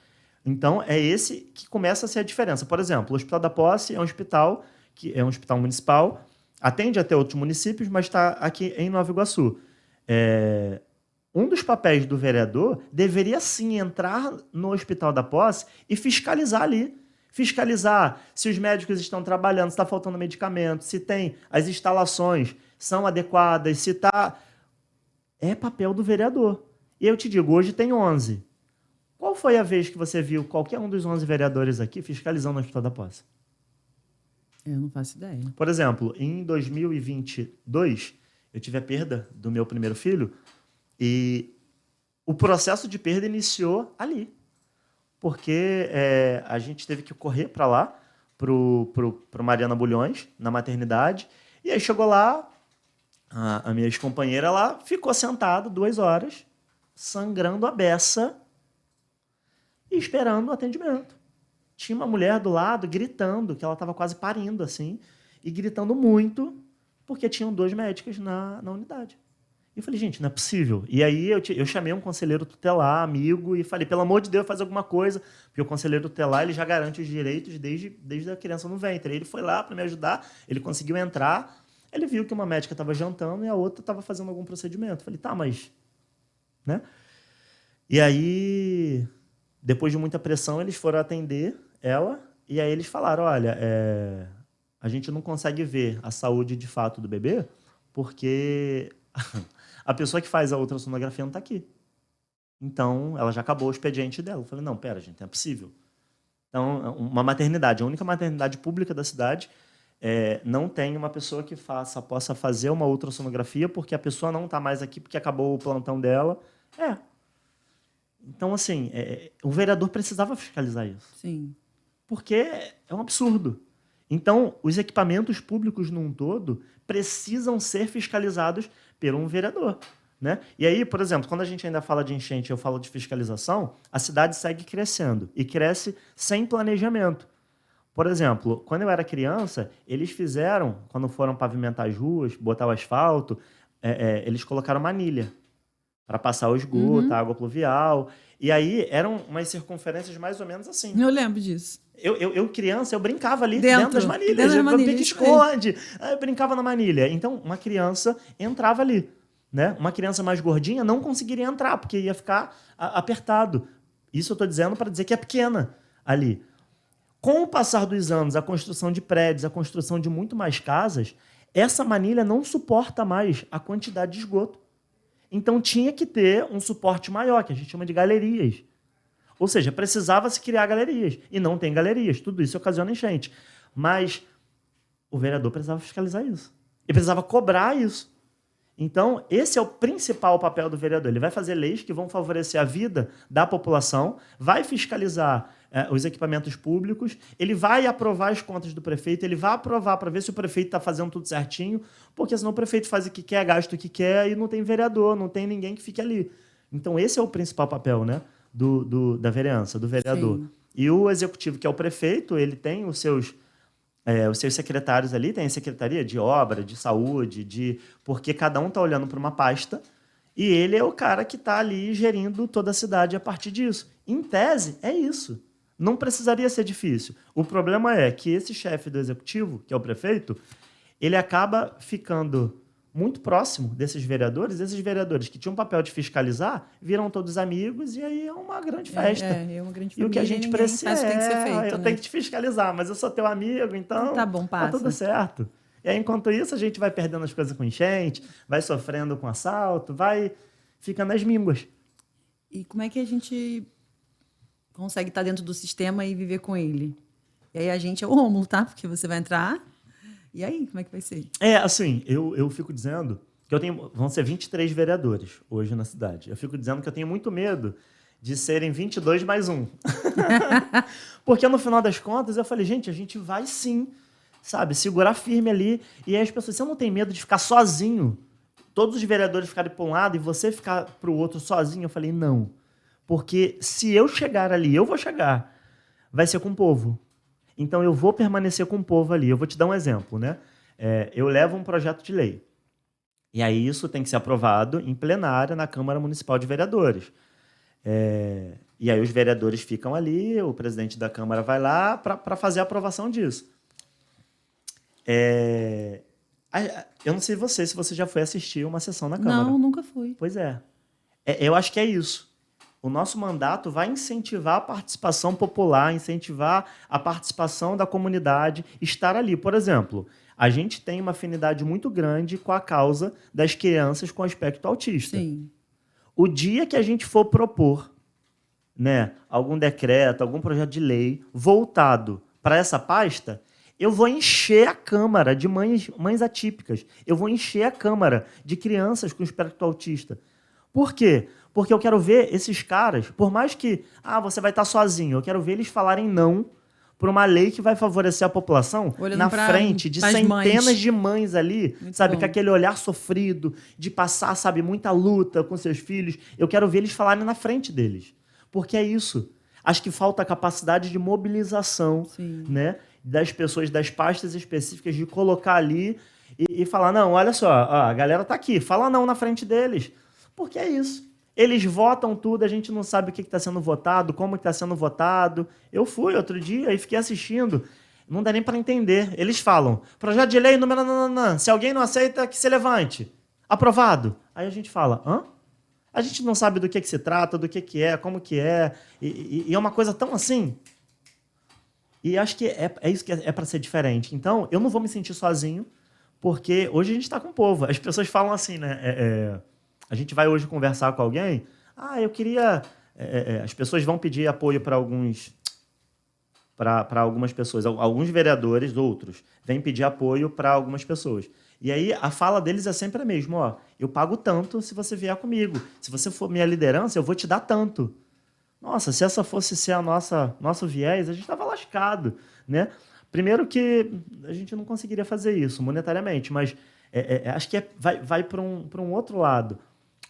Então é esse que começa a ser a diferença. Por exemplo, o Hospital da Posse é um hospital municipal, atende até outros municípios, mas está aqui em Nova Iguaçu. Um dos papéis do vereador deveria sim entrar no Hospital da Posse e fiscalizar ali. Fiscalizar se os médicos estão trabalhando, se está faltando medicamento, se tem as instalações são adequadas, se está... É papel do vereador. E eu te digo, hoje tem 11. Qual foi a vez que você viu qualquer um dos 11 vereadores aqui fiscalizando o Hospital da Posse? Eu não faço ideia. Por exemplo, em 2022, eu tive a perda do meu primeiro filho e o processo de perda iniciou ali. Porque a gente teve que correr para lá, pro Mariana Bulhões, na maternidade. E aí chegou lá, a minha ex-companheira lá ficou sentada 2 horas, sangrando a beça e esperando o atendimento. Tinha uma mulher do lado gritando, que ela estava quase parindo, assim, e gritando muito, porque tinham 2 médicos na unidade. E eu falei, gente, não é possível. E aí eu chamei um conselheiro tutelar, amigo, e falei, pelo amor de Deus, faz alguma coisa, porque o conselheiro tutelar ele já garante os direitos desde a criança no ventre. Aí ele foi lá para me ajudar, ele conseguiu entrar, ele viu que uma médica estava jantando e a outra estava fazendo algum procedimento. Eu falei, tá, mas... né? E aí, depois de muita pressão, eles foram atender ela, e aí eles falaram, olha, a gente não consegue ver a saúde de fato do bebê, porque... a pessoa que faz a ultrassonografia não está aqui. Então, ela já acabou o expediente dela. Eu falei, não, pera, gente, não é possível. Então, uma maternidade, a única maternidade pública da cidade, não tem uma pessoa que possa fazer uma ultrassonografia porque a pessoa não está mais aqui porque acabou o plantão dela. Então, assim, o vereador precisava fiscalizar isso. Sim. Porque é um absurdo. Então, os equipamentos públicos num todo precisam ser fiscalizados por um vereador, né? E aí, por exemplo, quando a gente ainda fala de enchente, eu falo de fiscalização, a cidade segue crescendo e cresce sem planejamento. Por exemplo, quando eu era criança, eles fizeram, quando foram pavimentar as ruas, botar o asfalto, eles colocaram manilha para passar o esgoto, a água pluvial. E aí eram umas circunferências mais ou menos assim. Eu lembro disso. Eu criança, eu brincava ali dentro das manilhas. Eu pique-esconde. Eu brincava na manilha. Então, uma criança entrava ali, né? Uma criança mais gordinha não conseguiria entrar, porque ia ficar apertado. Isso eu estou dizendo para dizer que é pequena ali. Com o passar dos anos, a construção de prédios, a construção de muito mais casas, essa manilha não suporta mais a quantidade de esgoto. Então, tinha que ter um suporte maior, que a gente chama de galerias. Ou seja, precisava-se criar galerias. E não tem galerias. Tudo isso ocasiona enchente. Mas o vereador precisava fiscalizar isso. Ele precisava cobrar isso. Então, esse é o principal papel do vereador. Ele vai fazer leis que vão favorecer a vida da população, vai fiscalizar os equipamentos públicos, ele vai aprovar as contas do prefeito, ele vai aprovar para ver se o prefeito está fazendo tudo certinho, porque senão o prefeito faz o que quer, gasta o que quer e não tem vereador, não tem ninguém que fique ali. Então, esse é o principal papel, né? Da vereança, do vereador. Sim. E o executivo, que é o prefeito, ele tem os seus secretários ali, tem a secretaria de obra, de saúde, porque cada um está olhando para uma pasta e ele é o cara que está ali gerindo toda a cidade a partir disso. Em tese, é isso. Não precisaria ser difícil. O problema é que esse chefe do executivo, que é o prefeito, ele acaba ficando muito próximo desses vereadores que tinham um papel de fiscalizar, viram todos amigos e aí é uma grande festa. É uma grande família. E o que a gente precisa tem que ser feito, eu tenho que te fiscalizar, mas eu sou teu amigo, então tá bom, passa. Tá tudo certo. E aí, enquanto isso, a gente vai perdendo as coisas com enchente, vai sofrendo com assalto, vai ficando as mínguas. E como é que a gente consegue estar dentro do sistema e viver com ele? E aí a gente é o Rômulo, tá? Porque você vai entrar... E aí, como é que vai ser? Assim, eu fico dizendo que vão ser 23 vereadores hoje na cidade. Eu fico dizendo que eu tenho muito medo de serem 22 mais um. Porque no final das contas eu falei, gente, a gente vai sim, sabe, segurar firme ali. E aí as pessoas, você não tem medo de ficar sozinho? Todos os vereadores ficarem para um lado e você ficar para o outro sozinho? Eu falei, não. Porque se eu chegar ali, eu vou chegar, vai ser com o povo. Então eu vou permanecer com o povo ali. Eu vou te dar um exemplo, né? Eu levo um projeto de lei. E aí isso tem que ser aprovado em plenária na Câmara Municipal de Vereadores. E aí os vereadores ficam ali, o presidente da Câmara vai lá para fazer a aprovação disso. Eu não sei se você já foi assistir uma sessão na Câmara. Não, nunca fui. Pois é. Eu acho que é isso. O nosso mandato vai incentivar a participação popular, incentivar a participação da comunidade, estar ali. Por exemplo, a gente tem uma afinidade muito grande com a causa das crianças com aspecto autista. Sim. O dia que a gente for propor, né, algum decreto, algum projeto de lei voltado para essa pasta, eu vou encher a Câmara de mães atípicas. Eu vou encher a Câmara de crianças com espectro autista. Por quê? Porque eu quero ver esses caras, por mais que você vai estar sozinho, eu quero ver eles falarem não por uma lei que vai favorecer a população na frente de centenas de mães ali, sabe, com aquele olhar sofrido, de passar, sabe, muita luta com seus filhos. Eu quero ver eles falarem na frente deles. Porque é isso. Acho que falta a capacidade de mobilização, né, das pessoas, das pastas específicas, de colocar ali e falar, não, olha só, a galera tá aqui, fala não na frente deles. Porque é isso. Eles votam tudo, a gente não sabe o que está sendo votado, como está sendo votado. Eu fui outro dia e fiquei assistindo. Não dá nem para entender. Eles falam, projeto de lei número... Se alguém não aceita, que se levante. Aprovado. Aí a gente fala, hã? A gente não sabe do que se trata, do que é, como que é. E é uma coisa tão assim. E acho que é isso que é para ser diferente. Então, eu não vou me sentir sozinho, porque hoje a gente está com o povo. As pessoas falam assim, né? A gente vai hoje conversar com alguém, eu queria... as pessoas vão pedir apoio para algumas pessoas. Alguns vereadores, outros, vêm pedir apoio para algumas pessoas. E aí a fala deles é sempre a mesma. Eu pago tanto se você vier comigo. Se você for minha liderança, eu vou te dar tanto. Nossa, se essa fosse ser nosso viés, a gente estava lascado, né? Primeiro que a gente não conseguiria fazer isso monetariamente, mas acho que vai para um outro lado.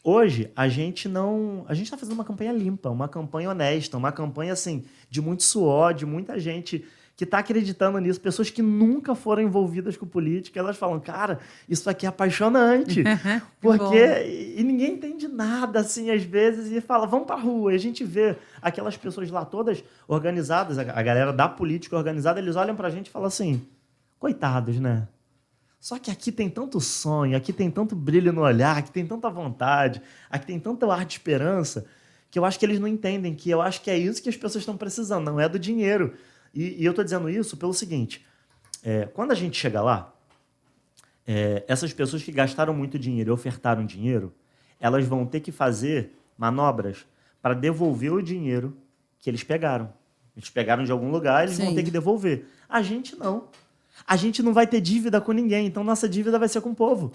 Hoje, a gente está fazendo uma campanha limpa, uma campanha honesta, uma campanha assim, de muito suor, de muita gente que está acreditando nisso, pessoas que nunca foram envolvidas com política, elas falam, cara, isso aqui é apaixonante. Porque e ninguém entende nada, assim, às vezes, e fala, vamos para a rua. E a gente vê aquelas pessoas lá todas organizadas, a galera da política organizada, eles olham para a gente e falam assim, coitados, né? Só que aqui tem tanto sonho, aqui tem tanto brilho no olhar, aqui tem tanta vontade, aqui tem tanto ar de esperança, que eu acho que eles não entendem, que eu acho que é isso que as pessoas estão precisando, não é do dinheiro. E eu estou dizendo isso pelo seguinte, quando a gente chega lá, essas pessoas que gastaram muito dinheiro e ofertaram dinheiro, elas vão ter que fazer manobras para devolver o dinheiro que eles pegaram. Eles pegaram de algum lugar, eles vão ter que devolver. A gente não. A gente não vai ter dívida com ninguém, então nossa dívida vai ser com o povo.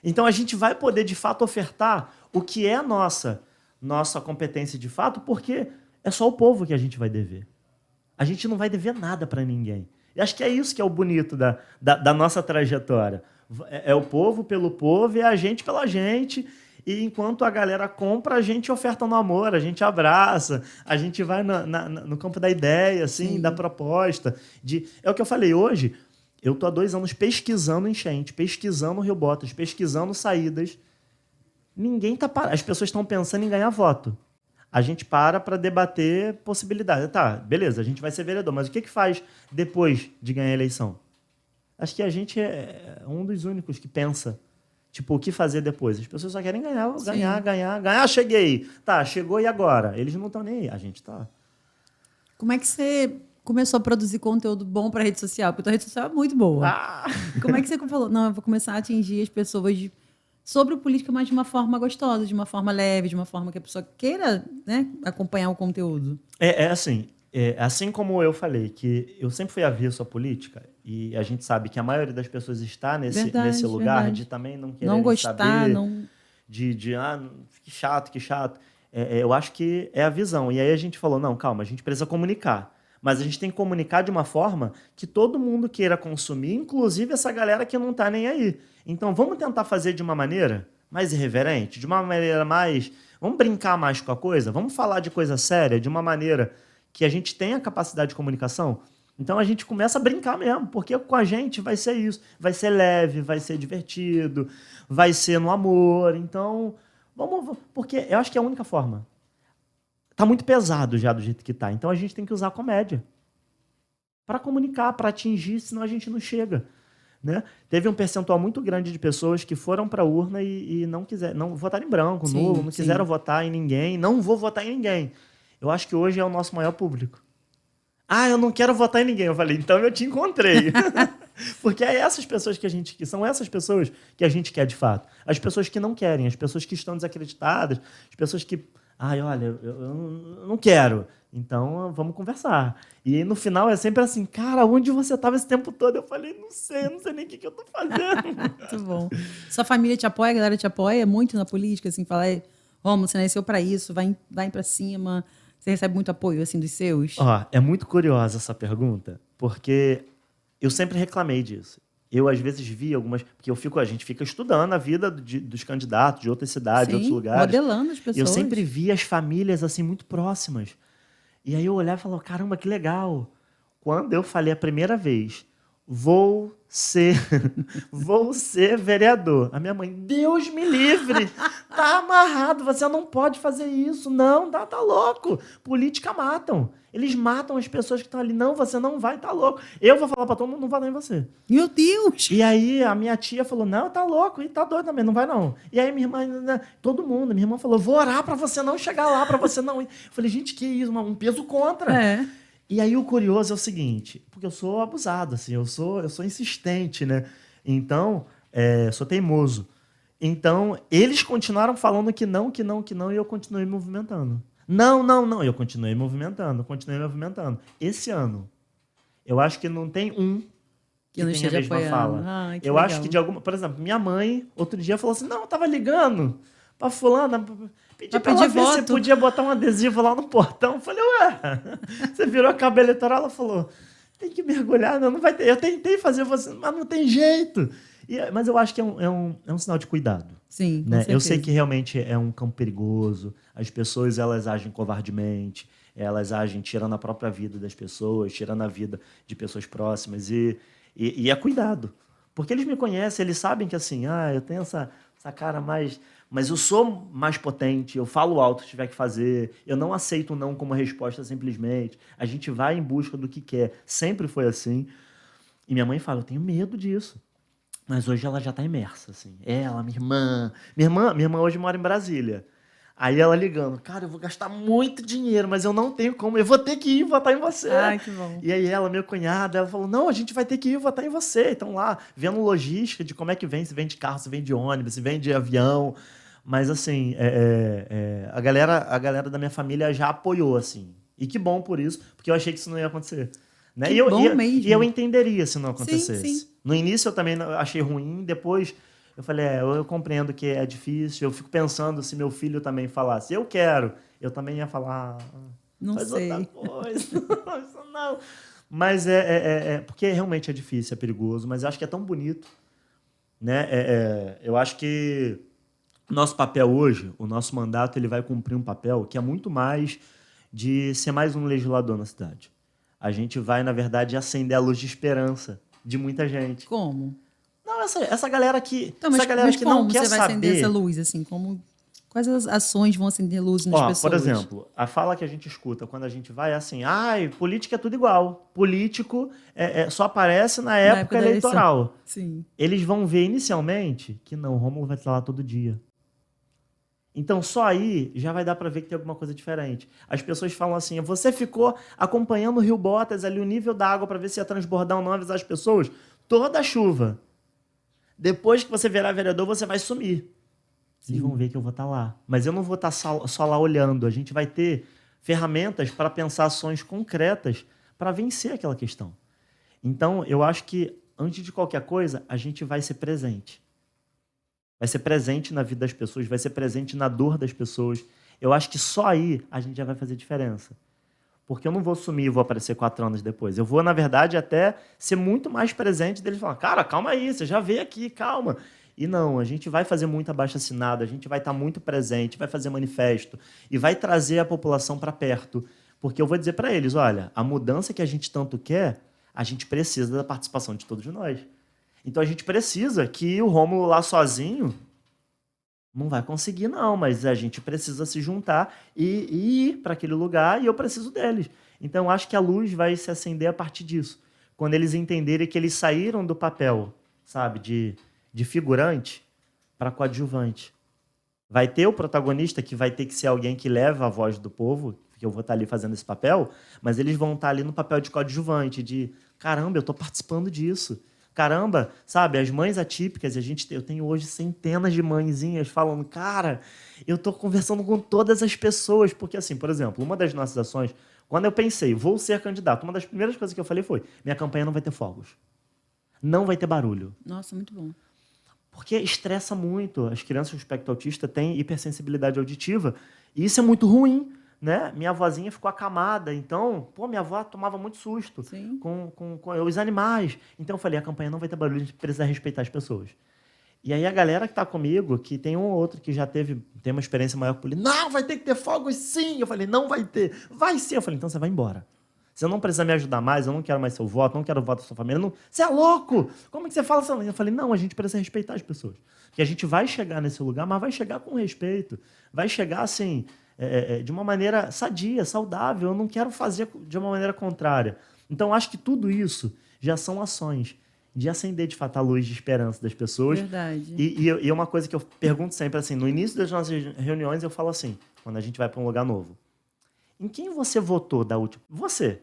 Então a gente vai poder, de fato, ofertar o que é nossa competência de fato, porque é só o povo que a gente vai dever. A gente não vai dever nada para ninguém. E acho que é isso que é o bonito da nossa trajetória. É o povo pelo povo e é a gente pela gente. E enquanto a galera compra, a gente oferta no amor, a gente abraça, a gente vai no campo da ideia, assim, da proposta. É o que eu falei hoje. Eu estou há 2 anos pesquisando enchente, pesquisando Rio Botas, pesquisando saídas. Ninguém está parado. As pessoas estão pensando em ganhar voto. A gente para debater possibilidades. Tá, beleza, a gente vai ser vereador, mas o que faz depois de ganhar a eleição? Acho que a gente é um dos únicos que pensa, tipo, o que fazer depois. As pessoas só querem ganhar, cheguei. Tá, chegou e agora? Eles não estão nem aí, a gente tá. Como é que você começou a produzir conteúdo bom para rede social? Porque a tua rede social é muito boa. Como é que você falou? Não, eu vou começar a atingir as pessoas sobre política, mas de uma forma gostosa, de uma forma leve, de uma forma que a pessoa queira, né, acompanhar o conteúdo. Assim como eu falei, que eu sempre fui avesso à política, e a gente sabe que a maioria das pessoas está nesse lugar de também não querer saber, que chato. Eu acho que é a visão. E aí a gente falou, não, calma, a gente precisa comunicar. Mas a gente tem que comunicar de uma forma que todo mundo queira consumir, inclusive essa galera que não tá nem aí. Então vamos tentar fazer de uma maneira mais irreverente, de uma maneira mais... Vamos brincar mais com a coisa? Vamos falar de coisa séria, de uma maneira que a gente tenha capacidade de comunicação? Então a gente começa a brincar mesmo, porque com a gente vai ser isso. Vai ser leve, vai ser divertido, vai ser no amor. Então, porque eu acho que é a única forma. Tá muito pesado já do jeito que tá. Então a gente tem que usar a comédia para comunicar, para atingir, senão a gente não chega. Né? Teve um percentual muito grande de pessoas que foram para a urna e não votaram em branco, nulo, não quiseram votar em ninguém. Não vou votar em ninguém. Eu acho que hoje é o nosso maior público. Eu não quero votar em ninguém. Eu falei, então eu te encontrei. Porque é essas pessoas que são essas pessoas que a gente quer de fato. As pessoas que não querem, as pessoas que estão desacreditadas, as pessoas que, olha, eu não quero. Então vamos conversar. E aí, no final é sempre assim, cara, onde você estava esse tempo todo? Eu falei, não sei nem o que eu tô fazendo. Muito bom. Sua família te apoia, a galera te apoia muito na política, assim, falar, Rômulo, você nasceu para isso, vai para cima. Você recebe muito apoio, assim, dos seus? É muito curiosa essa pergunta, porque eu sempre reclamei disso. Eu, às vezes, vi algumas... Porque a gente fica estudando a vida dos candidatos de outras cidades, de outros lugares. Modelando as pessoas. Eu sempre vi as famílias, assim, muito próximas. E aí eu olhava e falava, caramba, que legal. Quando eu falei a primeira vez, vou ser vereador. A minha mãe, Deus me livre, tá amarrado, você não pode fazer isso. Não, tá louco. Política matam. Eles matam as pessoas que estão ali. Não, você não vai, tá louco. Eu vou falar pra todo mundo, não vai nem você. Meu Deus! E aí a minha tia falou, não, tá louco, e tá doido também, não vai não. E aí minha irmã, todo mundo, minha irmã falou, vou orar pra você não chegar lá, pra você não ir. Eu falei, gente, que isso, um peso contra. E aí o curioso é o seguinte, porque eu sou abusado, assim, eu sou insistente, né? Então, sou teimoso. Então, eles continuaram falando que não, e eu continuei me movimentando. Não, eu continuei me movimentando. Esse ano, eu acho que não tem que não tem a mesma apoiando. fala. Eu legal. acho que de alguma... Por exemplo, minha mãe, outro dia, falou assim, não, eu tava ligando pra fulana, pedi pra ela ver se podia botar um adesivo lá no portão. Eu falei, você virou a cabo eleitoral? Ela falou, tem que mergulhar, não vai ter. Eu tentei fazer você, mas não tem jeito. Mas eu acho que é um sinal de cuidado. Sim, né? Eu sei que realmente é um campo perigoso, as pessoas elas agem covardemente, elas agem tirando a própria vida das pessoas, tirando a vida de pessoas próximas, e é cuidado. Porque eles me conhecem, eles sabem que assim, eu tenho essa cara mais... Mas eu sou mais potente, eu falo alto se tiver que fazer, eu não aceito não como resposta simplesmente, a gente vai em busca do que quer, sempre foi assim. E minha mãe fala, eu tenho medo disso. Mas hoje ela já está imersa, assim. Ela, minha irmã hoje mora em Brasília. Aí ela ligando, cara, eu vou gastar muito dinheiro, mas eu não tenho como, eu vou ter que ir votar em você. Que bom. E aí ela, minha cunhada, ela falou, não, a gente vai ter que ir votar em você. Então lá, vendo logística de como é que vem, se vem de carro, se vem de ônibus, se vem de avião. Mas assim, a galera da minha família já apoiou, assim. E que bom por isso, porque eu achei que isso não ia acontecer. Né? E eu entenderia se não acontecesse. Sim. No início eu também achei ruim, depois eu falei, eu compreendo que é difícil, eu fico pensando se meu filho também falasse, eu quero, eu também ia falar, não faz sei. outra coisa, isso não. Mas porque realmente é difícil, é perigoso, mas eu acho que é tão bonito. Né? Eu acho que o nosso papel hoje, o nosso mandato, ele vai cumprir um papel que é muito mais de ser mais um legislador na cidade. A gente vai, na verdade, acender a luz de esperança de muita gente. Como? Não, essa galera que, então, essa galera que não quer saber... Como você vai acender essa luz, assim? Quais as ações vão acender luz nas pessoas? Por exemplo, a fala que a gente escuta quando a gente vai é assim, política é tudo igual. Político só aparece na época eleitoral. Sim. Eles vão ver inicialmente que não, o Rômulo vai estar lá todo dia. Então, só aí já vai dar para ver que tem alguma coisa diferente. As pessoas falam assim, você ficou acompanhando o Rio Botas, ali o nível da água para ver se ia transbordar ou não, avisar as pessoas, toda a chuva. Depois que você virar vereador, você vai sumir. Sim. Eles vão ver que eu vou estar lá. Mas eu não vou estar só lá olhando. A gente vai ter ferramentas para pensar ações concretas para vencer aquela questão. Então, eu acho que, antes de qualquer coisa, a gente vai ser presente. Vai ser presente na vida das pessoas, vai ser presente na dor das pessoas. eu acho que só aí a gente já vai fazer diferença. Porque eu não vou sumir e vou aparecer 4 anos depois. Eu vou, na verdade, até ser muito mais presente deles falar, cara, calma aí, você já veio aqui, calma. E não, a gente vai fazer muito abaixo-assinado, a gente vai estar muito presente, vai fazer manifesto e vai trazer a população para perto. Porque eu vou dizer para eles, olha, a mudança que a gente tanto quer, a gente precisa da participação de todos nós. Então a gente precisa que o Rômulo lá sozinho não vai conseguir, não, mas a gente precisa se juntar e ir para aquele lugar e eu preciso deles. Então, acho que a luz vai se acender a partir disso. Quando eles entenderem que eles saíram do papel, sabe, de figurante para coadjuvante. Vai ter o protagonista que vai ter que ser alguém que leva a voz do povo, que eu vou estar ali fazendo esse papel, mas eles vão estar ali no papel de coadjuvante, de caramba, eu estou participando disso. Caramba, sabe, as mães atípicas, eu tenho hoje centenas de mãezinhas falando, cara, eu estou conversando com todas as pessoas, porque assim, por exemplo, uma das nossas ações, quando eu pensei, vou ser candidato, uma das primeiras coisas que eu falei foi, minha campanha não vai ter fogos, não vai ter barulho. Nossa, muito bom. Porque estressa muito. As crianças com espectro autista têm hipersensibilidade auditiva e isso é muito ruim, né? Minha avózinha ficou acamada, então, minha avó tomava muito susto Sim. com os animais. Então eu falei, a campanha não vai ter barulho, a gente precisa respeitar as pessoas. E aí a galera que tá comigo, que tem um ou outro que já tem uma experiência maior com polícia, não, vai ter que ter fogos sim! Eu falei, não vai ter. Vai sim! Eu falei, então você vai embora. Você não precisa me ajudar mais, eu não quero mais seu voto, não quero o voto da sua família. Não... Você é louco! Como é que você fala assim? Eu falei, não, a gente precisa respeitar as pessoas. Porque a gente vai chegar nesse lugar, mas vai chegar com respeito. Vai chegar, assim, de uma maneira sadia, saudável. Eu não quero fazer de uma maneira contrária. Então, acho que tudo isso já são ações de acender, de fato, a luz de esperança das pessoas. Verdade. E uma coisa que eu pergunto sempre, assim, no início das nossas reuniões, eu falo assim, quando a gente vai para um lugar novo. Em quem você votou da última? Você.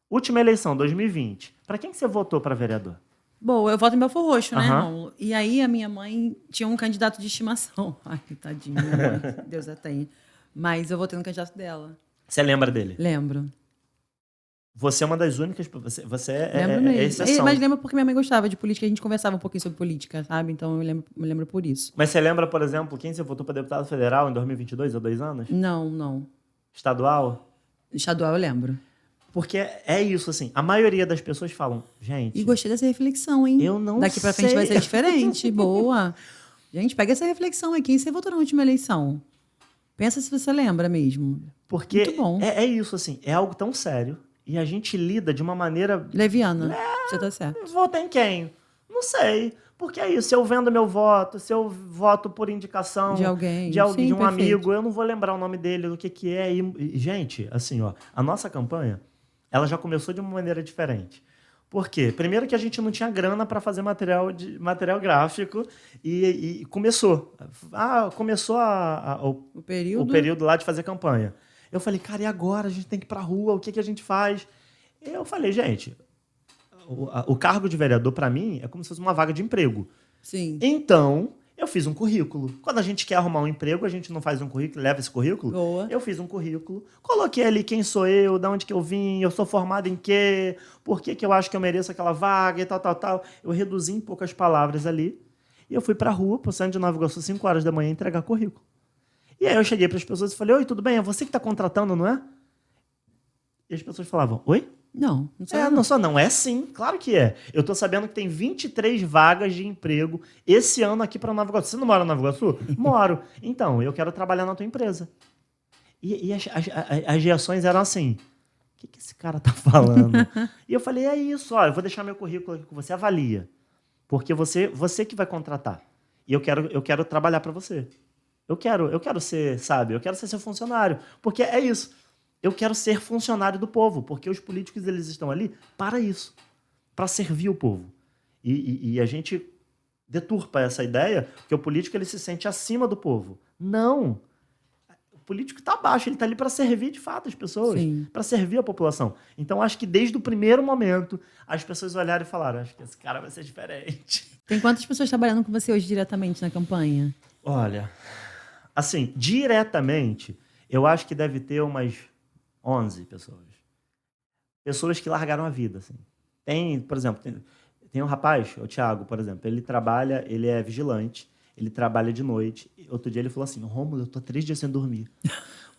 Última eleição, 2020. Para quem que você votou para vereador? Boa, eu voto em Belfor Roxo, né, Aham. Rômulo? E aí a minha mãe tinha um candidato de estimação. Ai, tadinha, minha mãe. Deus a tenha. Mas eu votei no candidato dela. Você lembra dele? Lembro. Você é uma das únicas. Você Lembro mesmo. exceção. Mas lembro porque minha mãe gostava de política, a gente conversava um pouquinho sobre política, sabe? Então eu me lembro por isso. Mas você lembra, por exemplo, quem você votou para deputado federal em 2022, há 2 anos? Não. Estadual? Estadual eu lembro. Porque é isso, assim. A maioria das pessoas falam, gente. E gostei dessa reflexão, hein? Eu não Daqui pra frente sei. vai ser diferente. Boa. Gente, pega essa reflexão aí. Quem você votou na última eleição? Pensa se você lembra mesmo. Porque Muito bom. é isso, assim. É algo tão sério. E a gente lida de uma maneira. Leviana. Você tá certo. Votar em quem? Não sei. Porque é isso. Se eu vendo meu voto, se eu voto por indicação De alguém. de Sim, um perfeito. amigo, eu não vou lembrar o nome dele, do que é. E, gente, assim, ó, a nossa campanha, ela já começou de uma maneira diferente. Por quê? Primeiro que a gente não tinha grana para fazer material gráfico e começou. Começou O período. o período lá de fazer campanha. Eu falei, cara, e agora? A gente tem que ir pra rua, o que a gente faz? Eu falei, gente, o cargo de vereador, para mim, é como se fosse uma vaga de emprego. Sim. Então, eu fiz um currículo. Quando a gente quer arrumar um emprego, a gente não faz um currículo, leva esse currículo. Boa. Eu fiz um currículo, coloquei ali quem sou eu, de onde que eu vim, eu sou formado em quê, por que eu acho que eu mereço aquela vaga e tal. Eu reduzi em poucas palavras ali e eu fui pra rua, pro centro de Nova Iguaçu, 5 horas da manhã, entregar currículo. E aí eu cheguei para as pessoas e falei, oi, tudo bem? É você que está contratando, não é? E as pessoas falavam, oi? Não sou eu, Não sou não. É sim, claro que é. Eu tô sabendo que tem 23 vagas de emprego esse ano aqui para Nova Iguaçu. Você não mora em Nova Iguaçu? Moro. Então, eu quero trabalhar na tua empresa. E as reações eram assim, o que esse cara tá falando? E eu falei, é isso, ó, eu vou deixar meu currículo aqui com você, avalia. Porque você que vai contratar. E eu quero trabalhar para você. Eu quero ser, sabe? Eu quero ser seu funcionário. Porque é isso. Eu quero ser funcionário do povo. Porque os políticos, eles estão ali para isso. Para servir o povo. E a gente deturpa essa ideia que o político, ele se sente acima do povo. Não. O político está abaixo. Ele está ali para servir, de fato, as pessoas. Para servir a população. Então, acho que desde o primeiro momento, as pessoas olharam e falaram, acho que esse cara vai ser diferente. Tem quantas pessoas trabalhando com você hoje diretamente na campanha? Olha... Assim, diretamente, eu acho que deve ter umas 11 pessoas. Pessoas que largaram a vida, assim. Tem, por exemplo, tem um rapaz, o Thiago, por exemplo, ele é vigilante, ele trabalha de noite. Outro dia ele falou assim, Rômulo, eu tô 3 dias sem dormir.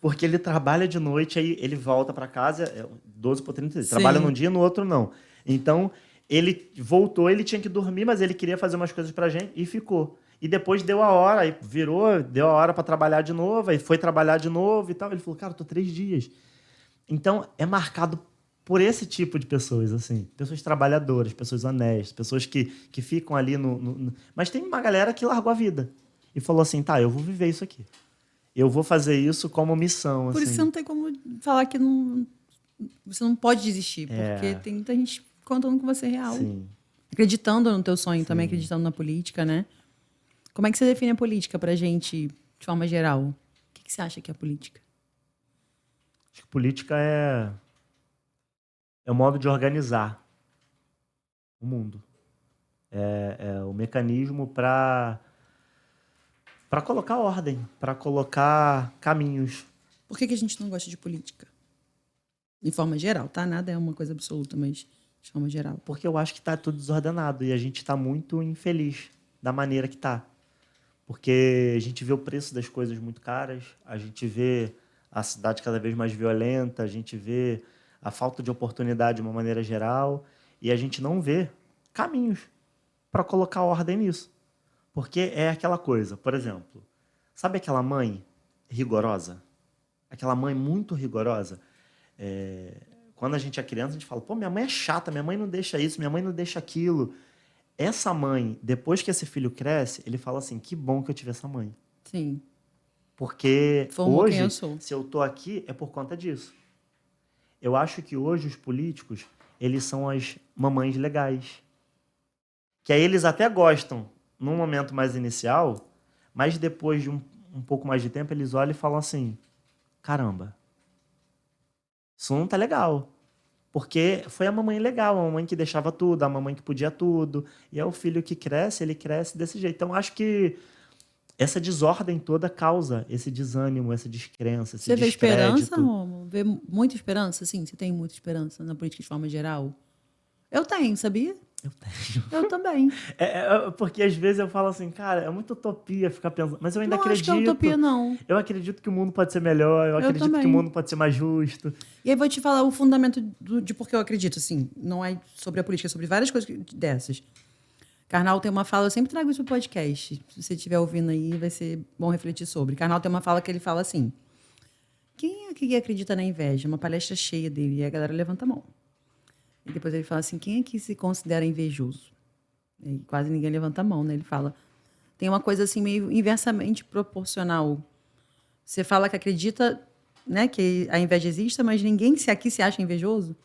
Porque ele trabalha de noite, aí ele volta para casa, 12 por 30 dias. Trabalha num dia e no outro não. Então, ele voltou, ele tinha que dormir, mas ele queria fazer umas coisas pra gente e ficou. E depois deu a hora, aí deu a hora para trabalhar de novo, aí foi trabalhar de novo e tal. Ele falou, cara, eu tô 3 dias. Então, é marcado por esse tipo de pessoas, assim. Pessoas trabalhadoras, pessoas honestas, pessoas que ficam ali Mas tem uma galera que largou a vida e falou assim, tá, eu vou viver isso aqui. Eu vou fazer isso como missão, Por isso assim. você não tem como falar que você não pode desistir, porque tem muita gente contando com você real. Sim. Acreditando no teu sonho também, acreditando na política, né? Como é que você define a política pra gente, de forma geral? O que você acha que é a política? Acho que política é o modo de organizar o mundo. É o mecanismo para colocar ordem, para colocar caminhos. Por que a gente não gosta de política? De forma geral, tá? Nada é uma coisa absoluta, mas de forma geral. Porque eu acho que está tudo desordenado e a gente está muito infeliz da maneira que está. Porque a gente vê o preço das coisas muito caras, a gente vê a cidade cada vez mais violenta, a gente vê a falta de oportunidade de uma maneira geral e a gente não vê caminhos para colocar ordem nisso. Porque é aquela coisa, por exemplo, sabe aquela mãe rigorosa? Aquela mãe muito rigorosa? Quando a gente é criança, a gente fala, pô, minha mãe é chata, minha mãe não deixa isso, minha mãe não deixa aquilo. Essa mãe, depois que esse filho cresce, ele fala assim, que bom que eu tive essa mãe. Sim. Porque Formou hoje, quem eu sou. se eu tô aqui, é por conta disso. Eu acho que hoje os políticos, eles são as mamães legais. Que aí eles até gostam num momento mais inicial, mas depois de um pouco mais de tempo, eles olham e falam assim, caramba, isso não tá legal. Porque foi a mamãe legal, a mamãe que deixava tudo, a mamãe que podia tudo. E é o filho que cresce, ele cresce desse jeito. Então, acho que essa desordem toda causa esse desânimo, essa descrença, esse Você vê descrédito. esperança, Romulo? Vê muita esperança? Sim, você tem muita esperança na política de forma geral? Eu tenho, sabia? Eu tenho. Eu também. Porque às vezes eu falo assim, cara, é muita utopia ficar pensando. Mas eu ainda Não acredito. acho que é utopia, não. Eu acredito que o mundo pode ser melhor, eu acredito também. que o mundo pode ser mais justo. E aí vou te falar o fundamento de por que eu acredito, assim. Não é sobre a política, é sobre várias coisas dessas. Karnal tem uma fala, eu sempre trago isso pro podcast. Se você estiver ouvindo aí, vai ser bom refletir sobre. Karnal tem uma fala que ele fala assim, quem aqui acredita na inveja? Uma palestra cheia dele, e a galera levanta a mão. E depois ele fala assim, quem aqui se considera invejoso? E quase ninguém levanta a mão, né? Ele fala, tem uma coisa assim meio inversamente proporcional. Você fala que acredita, né, que a inveja existe, mas ninguém aqui se acha invejoso.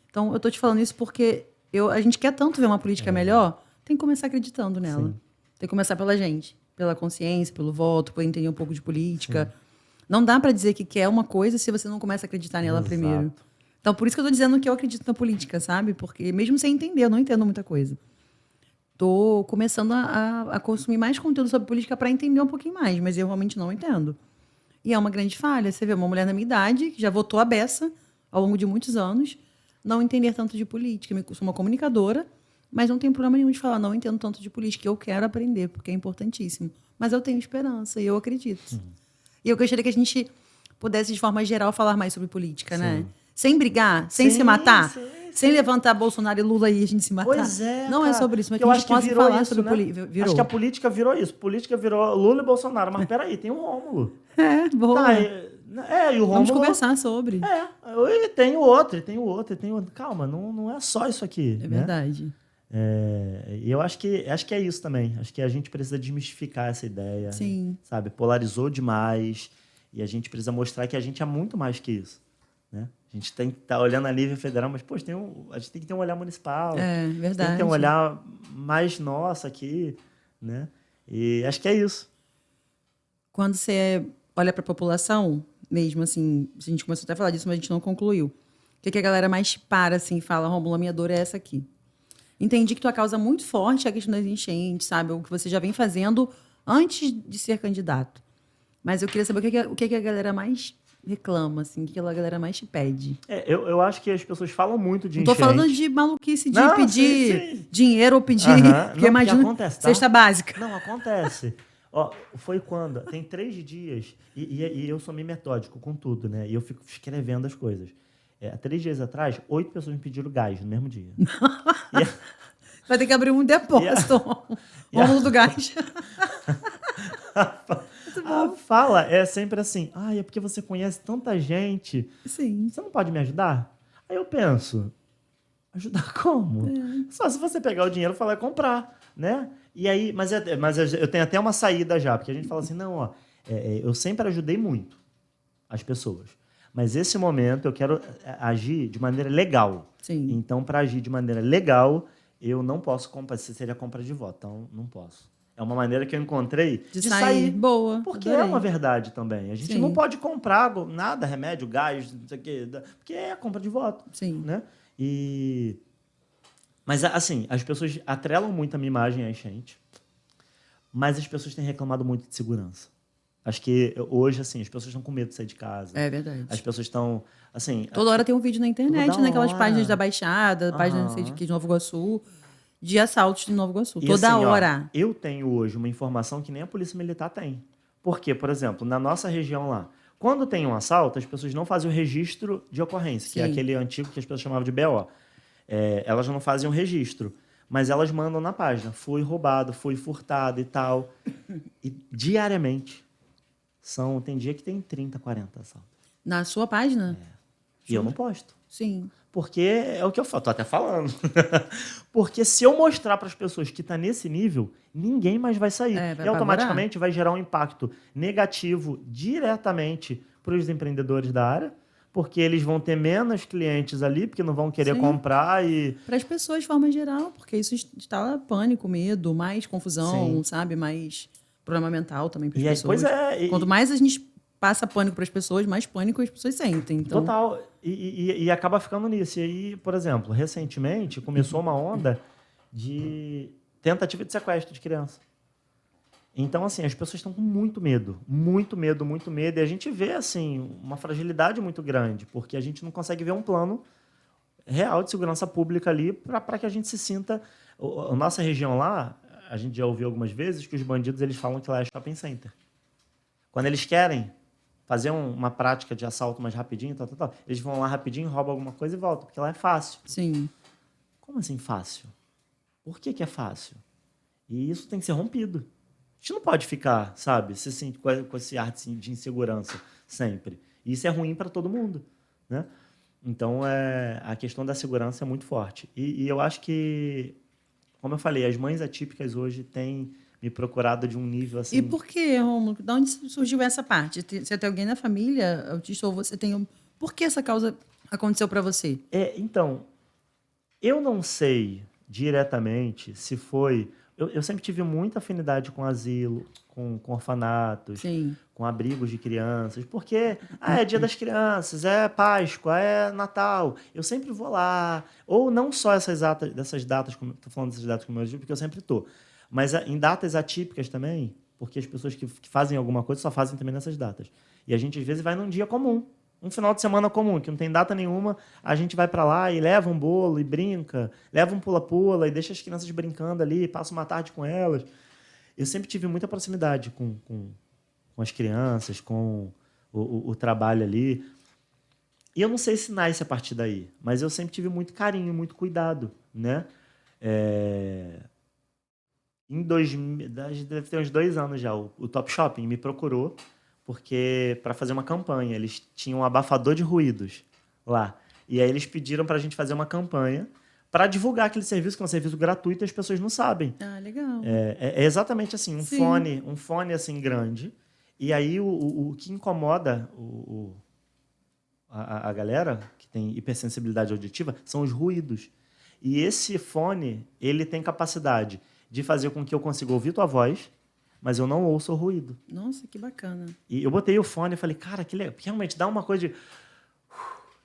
Então, eu tô te falando isso porque a gente quer tanto ver uma política melhor, tem que começar acreditando nela. Sim. Tem que começar pela gente, pela consciência, pelo voto, por entender um pouco de política. Sim. Não dá para dizer que quer uma coisa se você não começa a acreditar nela primeiro. Então, por isso que eu tô dizendo que eu acredito na política, sabe? Porque mesmo sem entender, eu não entendo muita coisa. Tô começando a consumir mais conteúdo sobre política para entender um pouquinho mais, mas eu realmente não entendo. E é uma grande falha. Você vê uma mulher na minha idade, que já votou a beça ao longo de muitos anos, não entender tanto de política. Eu sou uma comunicadora, mas não tenho problema nenhum de falar, não entendo tanto de política. Eu quero aprender, porque é importantíssimo. Mas eu tenho esperança e eu acredito. Uhum. E eu gostaria que a gente pudesse, de forma geral, falar mais sobre política, né? Sem brigar, sem se matar, sem levantar Bolsonaro e Lula e a gente se matar. Pois é, não cara. é sobre isso, mas eu que a gente possa falar isso, sobre né? política. Acho que a política virou isso. Política virou Lula e Bolsonaro. Mas peraí, tem o Rômulo. Boa. Tá, e o Rômulo... Vamos conversar sobre. E tem o outro, e tem o outro, e tem o outro. Calma, não é só isso aqui. É verdade. E eu acho que é isso também. Acho que a gente precisa desmistificar essa ideia. Sim. Sabe? Polarizou demais. E a gente precisa mostrar que a gente é muito mais que isso. Né? A gente tem que estar olhando a nível federal, mas, poxa, a gente tem que ter um olhar municipal. Verdade. Tem que ter um olhar mais nosso aqui, né? E acho que é isso. Quando você olha para a população, mesmo assim, a gente começou até a falar disso, mas a gente não concluiu. O que a galera mais para, assim, e fala, Rômulo, a minha dor é essa aqui. Entendi que tua causa é muito forte é a questão das enchentes, sabe? O que você já vem fazendo antes de ser candidato. Mas eu queria saber o que a galera mais reclama, assim, o que a galera mais te pede. Eu acho que as pessoas falam muito de enchente. Não tô falando de maluquice de pedir dinheiro ou pedir... porque imagina acontece, tá? cesta básica. Não, acontece. Ó, foi quando? Tem 3 dias, e eu sou meio metódico com tudo, né? E eu fico escrevendo as coisas. Há 3 dias atrás, 8 pessoas me pediram gás no mesmo dia. E, Vai ter que abrir um e, a, depósito, e a, Rômulo do Gás. Muito a bom. fala é sempre assim, é porque você conhece tanta gente, Sim. você não pode me ajudar? Aí eu penso, ajudar como? Só se você pegar o dinheiro e falar comprar, né? E aí, mas eu tenho até uma saída já, porque a gente fala assim, não, ó, eu sempre ajudei muito as pessoas, mas esse momento eu quero agir de maneira legal. Sim. Então, para agir de maneira legal, eu não posso comprar, se seria compra de voto, então não posso. É uma maneira que eu encontrei De de sair. sair. Boa. Porque é uma Adorei. verdade também. A gente não Sim. pode comprar nada, remédio, gás, não sei o quê, porque é a compra de voto, Sim. né? Mas, assim, as pessoas atrelam muito a minha imagem à enchente, mas as pessoas têm reclamado muito de segurança. Acho que hoje, assim, as pessoas estão com medo de sair de casa. É As verdade. pessoas estão, assim... Toda hora tem um vídeo na Toda internet, naquelas páginas da hora. Baixada, página não sei de Aham. que, de Nova Iguaçu, de assaltos de Nova Iguaçu. E Toda assim, ó, hora. eu tenho hoje uma informação que nem a Polícia Militar tem. Porque, por exemplo, na nossa região lá, quando tem um assalto, as pessoas não fazem o registro de ocorrência, que é Sim. aquele antigo que as pessoas chamavam de BO. Elas não fazem o registro, mas elas mandam na página. Fui roubado, fui furtado e tal. E diariamente, tem dia que tem 30, 40 assaltos. Na sua página? E eu não posto. Sim. Porque é o que eu falo, tô até falando. Porque se eu mostrar para as pessoas que está nesse nível, ninguém mais vai sair. É, vai E apavorar. automaticamente vai gerar um impacto negativo diretamente para os empreendedores da área, porque eles vão ter menos clientes ali, porque não vão querer Sim. comprar e... Para as pessoas de forma geral, porque isso instala pânico, medo, mais confusão, Sim. sabe? Mais problema mental também para as E aí, pois pessoas. é. Quanto mais a gente passa pânico para as pessoas, mais pânico as pessoas sentem. Então, Total. E acaba ficando nisso. E aí, por exemplo, recentemente começou uma onda de tentativa de sequestro de criança. Então, assim, as pessoas estão com muito medo. Muito medo, muito medo. E a gente vê, assim, uma fragilidade muito grande, porque a gente não consegue ver um plano real de segurança pública ali para que a gente se sinta... A nossa região lá, a gente já ouviu algumas vezes que os bandidos eles falam que lá é shopping center. Quando eles querem fazer uma prática de assalto mais rapidinho, eles vão lá rapidinho, roubam alguma coisa e voltam, porque lá é fácil. sim. Como assim fácil? Por que é fácil? E isso tem que ser rompido. A gente não pode ficar, sabe, com esse ar de insegurança sempre. E isso é ruim para todo mundo, né? Então, a questão da segurança é muito forte. E eu acho que, como eu falei, as mães atípicas hoje têm me procurado de um nível assim... E por que, Romulo? De onde surgiu essa parte? Você tem alguém na família autista ou você tem... Por que essa causa aconteceu para você? Então, eu não sei diretamente se foi... Eu sempre tive muita afinidade com asilo, com orfanatos, Sim. com abrigos de crianças, porque é Dia das Crianças, é Páscoa, é Natal. Eu sempre vou lá. Ou não só dessas datas, estou falando dessas datas comemorativas, porque eu sempre estou. Mas em datas atípicas também, porque as pessoas que fazem alguma coisa só fazem também nessas datas. E a gente, às vezes, vai num dia comum. Um final de semana comum, que não tem data nenhuma, a gente vai para lá e leva um bolo e brinca, leva um pula-pula e deixa as crianças brincando ali, passa uma tarde com elas. Eu sempre tive muita proximidade com as crianças, com o trabalho ali. E eu não sei se nasce a partir daí, mas eu sempre tive muito carinho, muito cuidado, né? Deve ter uns 2 anos já, o Top Shopping me procurou porque para fazer uma campanha. Eles tinham um abafador de ruídos lá. E aí eles pediram para a gente fazer uma campanha para divulgar aquele serviço, que é um serviço gratuito e as pessoas não sabem. Ah, legal. É exatamente assim, Sim. um fone assim grande. E aí o que incomoda a galera que tem hipersensibilidade auditiva são os ruídos. E esse fone, ele tem capacidade de fazer com que eu consiga ouvir tua voz, mas eu não ouço o ruído. Nossa, que bacana. E eu botei o fone e falei, cara, que legal. Porque realmente dá uma coisa de...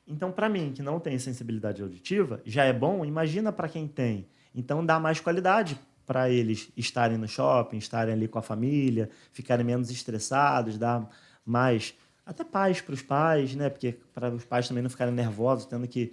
Então, para mim, que não tem sensibilidade auditiva, já é bom, imagina para quem tem. Então, dá mais qualidade para eles estarem no shopping, estarem ali com a família, ficarem menos estressados, dar mais até paz para os pais, né? Porque para os pais também não ficarem nervosos, tendo que...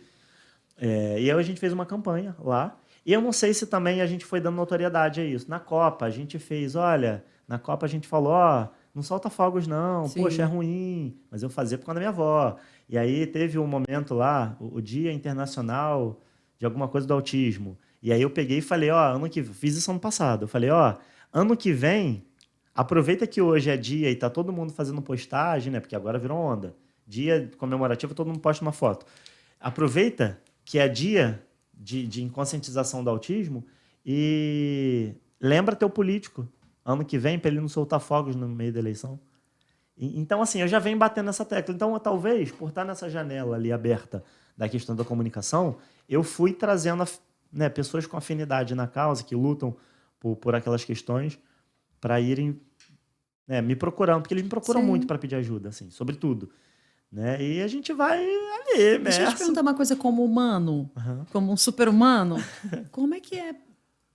E aí a gente fez uma campanha lá. E eu não sei se também a gente foi dando notoriedade a isso. Na Copa, a gente fez, olha, Na Copa a gente falou, ó, não solta fogos não, Sim. poxa, é ruim. Mas eu fazia por conta da minha avó. E aí teve um momento lá, o Dia Internacional de alguma coisa do autismo. E aí eu peguei e falei, ó, fiz isso ano passado. Eu falei, ó, ano que vem, aproveita que hoje é dia e tá todo mundo fazendo postagem, né? Porque agora virou onda. Dia comemorativo, todo mundo posta uma foto. Aproveita que é dia de conscientização do autismo e lembra teu político ano que vem para ele não soltar fogos no meio da eleição. Então, assim, eu já venho batendo nessa tecla. Então, talvez, por estar nessa janela ali aberta da questão da comunicação, eu fui trazendo, né, pessoas com afinidade na causa, que lutam por aquelas questões, para irem, né, me procurando, porque eles me procuram Sim. muito para pedir ajuda, assim, sobre tudo. Né? E a gente vai ali, Deixa eu te imerso. perguntar uma coisa como humano, como um super-humano. Como é que é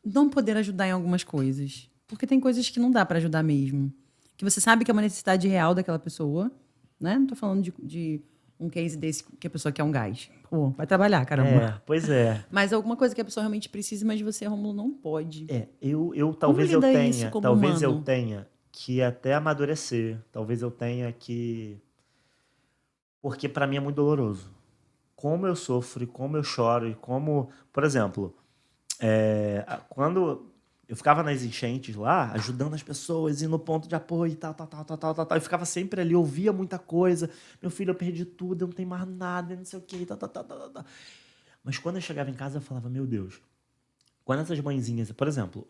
não poder ajudar em algumas coisas? Porque tem coisas que não dá para ajudar mesmo. Que você sabe que é uma necessidade real daquela pessoa, né? Não tô falando de um case desse que a pessoa quer um gás. Pô, vai trabalhar, caramba. Pois é. Mas alguma coisa que a pessoa realmente precisa, mas você, Rômulo, não pode. Talvez eu lida tenha, isso como talvez eu humano? tenha que até amadurecer. Talvez eu tenha que... Porque para mim é muito doloroso. Como eu sofro, e como eu choro, e como... Por exemplo, quando eu ficava nas enchentes lá, ajudando as pessoas, indo no ponto de apoio e tal. Eu ficava sempre ali, ouvia muita coisa. Meu filho, eu perdi tudo, eu não tenho mais nada, não sei o quê, tal. Mas quando eu chegava em casa, eu falava, meu Deus, quando essas mãezinhas... Por exemplo,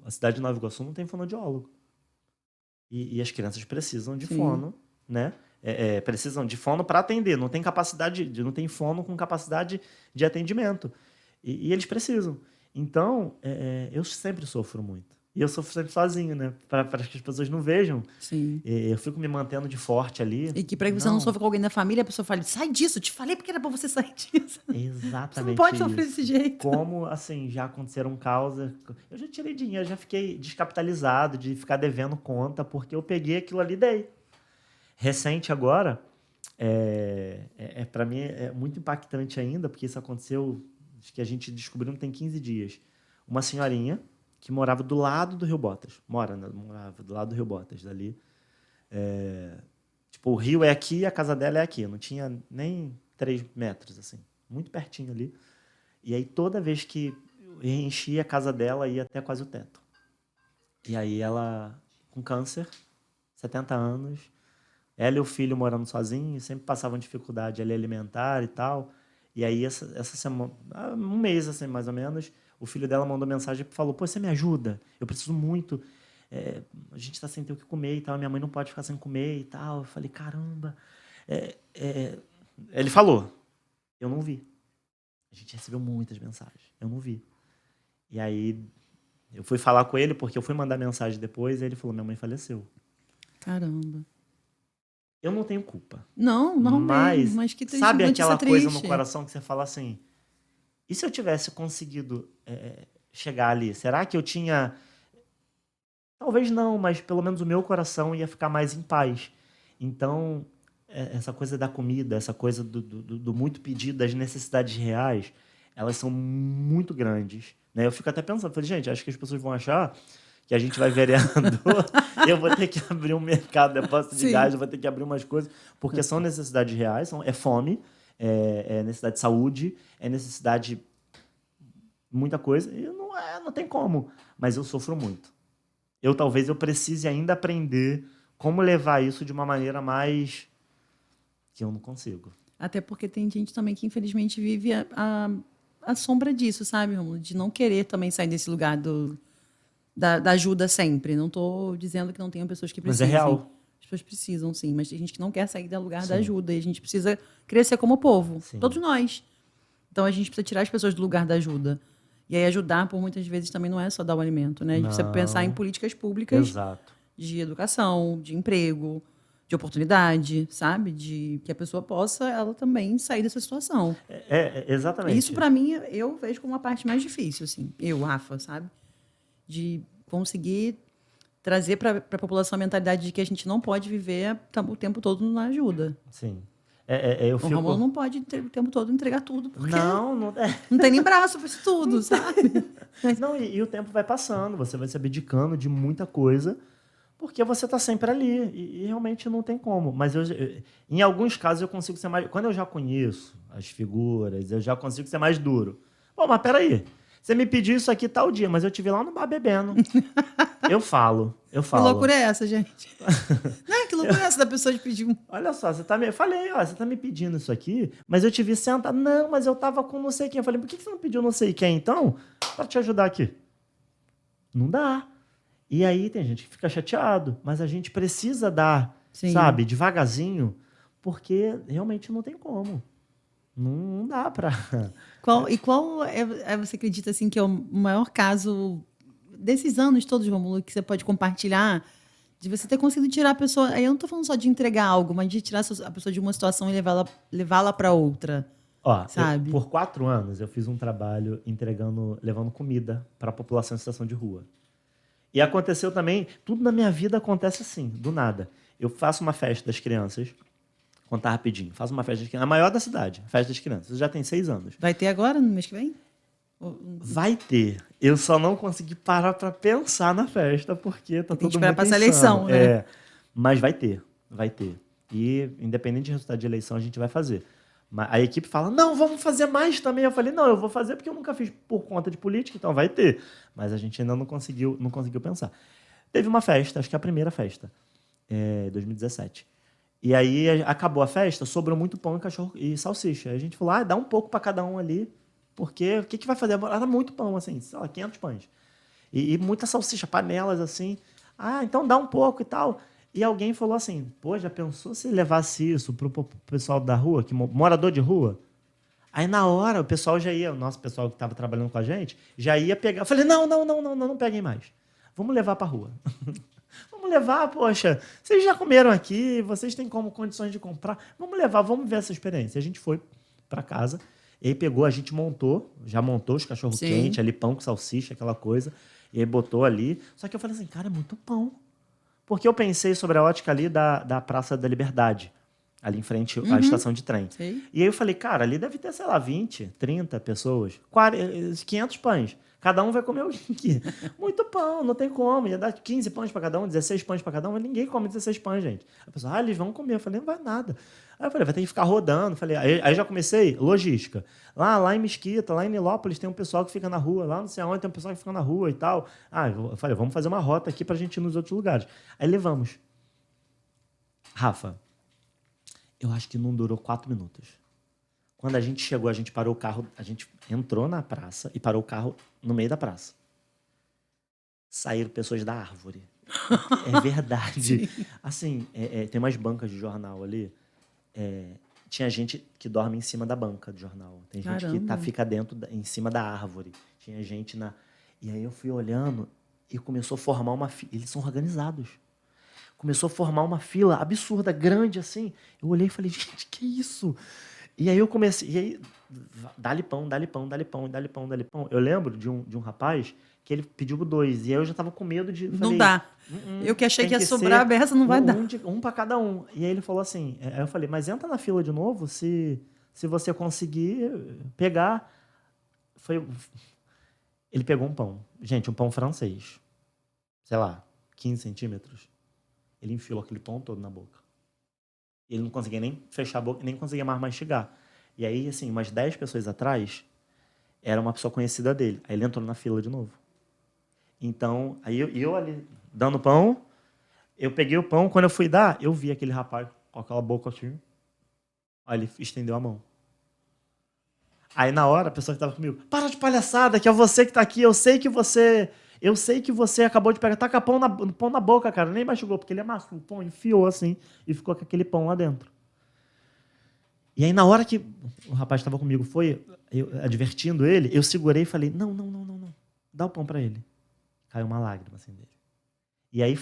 a cidade de Nova Iguaçu não tem fonoaudiólogo. E as crianças precisam de Sim. fono, né? Precisam de fono para atender. Não tem não tem fono com capacidade de atendimento. E eles precisam. Então, eu sempre sofro muito. E eu sofro sempre sozinho, né? Para que as pessoas não vejam. Sim. Eu fico me mantendo de forte ali. E que para que você não sofra com alguém da família, a pessoa fale, sai disso, te falei porque era para você sair disso. Exatamente. Você não pode sofrer desse jeito. Como, assim, já aconteceram causas... Eu já tirei dinheiro, já fiquei descapitalizado de ficar devendo conta, porque eu peguei aquilo ali e dei. Recente agora, para mim é muito impactante ainda, porque isso aconteceu, acho que a gente descobriu não tem 15 dias. Uma senhorinha que morava do lado do Rio Botas. Morava do lado do Rio Botas, dali. Tipo, o rio é aqui e a casa dela é aqui. Não tinha nem 3 metros, assim. Muito pertinho ali. E aí, toda vez que eu enchia a casa dela, ia até quase o teto. E aí, ela, com câncer, 70 anos, ela e o filho morando sozinhos, sempre passavam dificuldade ali alimentar e tal. E aí, essa semana, um mês, assim, mais ou menos, o filho dela mandou mensagem e falou, pô, você me ajuda? Eu preciso muito. A gente tá sem ter o que comer e tal, minha mãe não pode ficar sem comer e tal. Eu falei, caramba. Ele falou, eu não vi. A gente recebeu muitas mensagens, eu não vi. E aí, eu fui falar com ele, porque eu fui mandar mensagem depois, e ele falou, minha mãe faleceu. Caramba. Eu não tenho culpa. Não mesmo, mas que triste, sabe aquela coisa triste no coração que você fala assim, e se eu tivesse conseguido chegar ali? Será que eu tinha... Talvez não, mas pelo menos o meu coração ia ficar mais em paz. Então, essa coisa da comida, essa coisa do muito pedido, das necessidades reais, elas são muito grandes. Né? Eu fico até pensando, falei, gente, acho que as pessoas vão achar que a gente vai vereador, eu vou ter que abrir um mercado de depósito de gás, eu vou ter que abrir umas coisas, porque são necessidades reais, é fome, é necessidade de saúde, é necessidade de muita coisa, e não tem como. Mas eu sofro muito. Talvez eu precise ainda aprender como levar isso de uma maneira mais... que eu não consigo. Até porque tem gente também que, infelizmente, vive a sombra disso, sabe, Romulo? De não querer também sair desse lugar da ajuda sempre. Não estou dizendo que não tenham pessoas que precisam. Mas é real. As pessoas precisam, sim. Mas tem gente que não quer sair do lugar Sim. da ajuda. E a gente precisa crescer como povo. Sim. Todos nós. Então, a gente precisa tirar as pessoas do lugar da ajuda. E aí, ajudar, por muitas vezes, também não é só dar o alimento, né? A gente precisa pensar em políticas públicas. Exato. De educação, de emprego, de oportunidade, sabe? De que a pessoa possa, ela também, sair dessa situação. Exatamente. Isso, para mim, eu vejo como a parte mais difícil, assim. Eu, Rafa, sabe? De conseguir trazer para a população a mentalidade de que a gente não pode viver o tempo todo na ajuda. Sim. O Romulo não pode o tempo todo entregar tudo, porque não tem nem braço para isso tudo, sabe? Não, e o tempo vai passando, você vai se abdicando de muita coisa Porque você está sempre ali e realmente não tem como. Mas em alguns casos eu consigo ser mais... Quando eu já conheço as figuras, eu já consigo ser mais duro. Pô, mas peraí. Você me pediu isso aqui tal dia, mas eu te vi lá no bar bebendo. Eu falo. Que loucura é essa, gente? Não, que loucura é essa da pessoa te pedir um... Olha só, você tá me... Eu falei, ó, você tá me pedindo isso aqui, mas eu te vi sentar. Não, mas eu tava com não sei quem. Eu falei, por que você não pediu não sei quem, então? Pra te ajudar aqui. Não dá. E aí tem gente que fica chateado, mas a gente precisa dar, Sim. sabe, devagarzinho, porque realmente não tem como. Não dá pra... Qual você acredita assim que é o maior caso desses anos todos, Rômulo, que você pode compartilhar de você ter conseguido tirar a pessoa... Aí eu não tô falando só de entregar algo, mas de tirar a pessoa de uma situação e levá-la para outra, Ó, sabe? por 4 anos eu fiz um trabalho levando comida para a população em situação de rua. E aconteceu também, tudo na minha vida acontece assim, do nada. Eu faço uma festa das crianças, contar rapidinho, faço uma festa das crianças, a maior da cidade, festa das crianças, já tem 6 anos. Vai ter agora, no mês que vem? Vai ter. Eu só não consegui parar para pensar na festa, porque tá Tem que todo esperar mundo passar a pensando. eleição, né? É, mas vai ter. E independente do resultado de eleição, a gente vai fazer. A equipe fala, não, vamos fazer mais também. Eu falei, não, eu vou fazer porque eu nunca fiz por conta de política, então vai ter. Mas a gente ainda não conseguiu pensar. Teve uma festa, acho que é a primeira festa, 2017. E aí acabou a festa, sobrou muito pão e cachorro e salsicha. Aí a gente falou, dá um pouco para cada um ali, porque o que vai fazer? Era muito pão, assim, sei lá, 500 pães. E muita salsicha, panelas, assim. Então dá um pouco e tal. E alguém falou assim, pô, já pensou se levasse isso pro pessoal da rua, morador de rua? Aí na hora o pessoal já ia, o nosso pessoal que estava trabalhando com a gente, já ia pegar. Eu falei, não peguem mais. Vamos levar pra rua. Vamos levar, poxa, vocês já comeram aqui, vocês têm condições de comprar. Vamos levar, vamos ver essa experiência. A gente foi pra casa, e aí pegou, a gente já montou os cachorro-quente, ali pão com salsicha, aquela coisa, e aí botou ali. Só que eu falei assim, cara, é muito pão. Porque eu pensei sobre a ótica ali da Praça da Liberdade, ali em frente à estação de trem. Sim. E aí eu falei, cara, ali deve ter, sei lá, 20, 30 pessoas, 500 pães. Cada um vai comer o que? Muito pão, não tem como. Ia dar 15 pães para cada um, 16 pães para cada um, mas ninguém come 16 pães, gente. A pessoa, eles vão comer. Eu falei, não vai nada. Aí eu falei, vai ter que ficar rodando. Aí já comecei, logística. Lá em Mesquita, lá em Nilópolis, tem um pessoal que fica na rua. Lá não sei aonde tem um pessoal que fica na rua e tal. Eu falei, vamos fazer uma rota aqui pra gente ir nos outros lugares. Aí levamos. Rafa, eu acho que não durou 4 minutos. Quando a gente chegou, a gente parou o carro, a gente entrou na praça e parou o carro no meio da praça. Saíram pessoas da árvore. É verdade. Assim, tem umas bancas de jornal ali. Tinha gente que dorme em cima da banca de jornal. Tem gente que fica em cima da árvore. Tinha gente na... E aí eu fui olhando e começou a formar uma fila. Eles são organizados. Começou a formar uma fila absurda, grande assim. Eu olhei e falei, gente, que isso? E aí eu comecei... E aí, dá-lhe pão, dá-lhe pão, dá-lhe pão, dá-lhe pão, dá-lhe pão. Eu lembro de um rapaz que ele pediu 2. E aí eu já tava com medo de... Não dá. Eu que achei que ia sobrar a beça, não vai dar. Um para cada um. E aí ele falou assim... Aí eu falei, mas entra na fila de novo se você conseguir pegar... Ele pegou um pão. Gente, um pão francês. Sei lá, 15 centímetros. Ele enfiou aquele pão todo na boca. Ele não conseguia nem fechar a boca, nem conseguia mais mastigar. E aí, assim, umas 10 pessoas atrás, era uma pessoa conhecida dele. Aí ele entrou na fila de novo. Então, aí eu ali, dando pão, eu peguei o pão, quando eu fui dar, eu vi aquele rapaz com aquela boca assim. Aí ele estendeu a mão. Aí, na hora, a pessoa que estava comigo, para de palhaçada, que é você que está aqui, eu sei que você acabou de pegar, taca pão na boca, cara. Nem mastigou, porque ele amassou o pão, enfiou assim e ficou com aquele pão lá dentro. E aí, na hora que o rapaz estava comigo, advertindo ele, eu segurei e falei, não. Dá o pão para ele. Caiu uma lágrima assim dele. E aí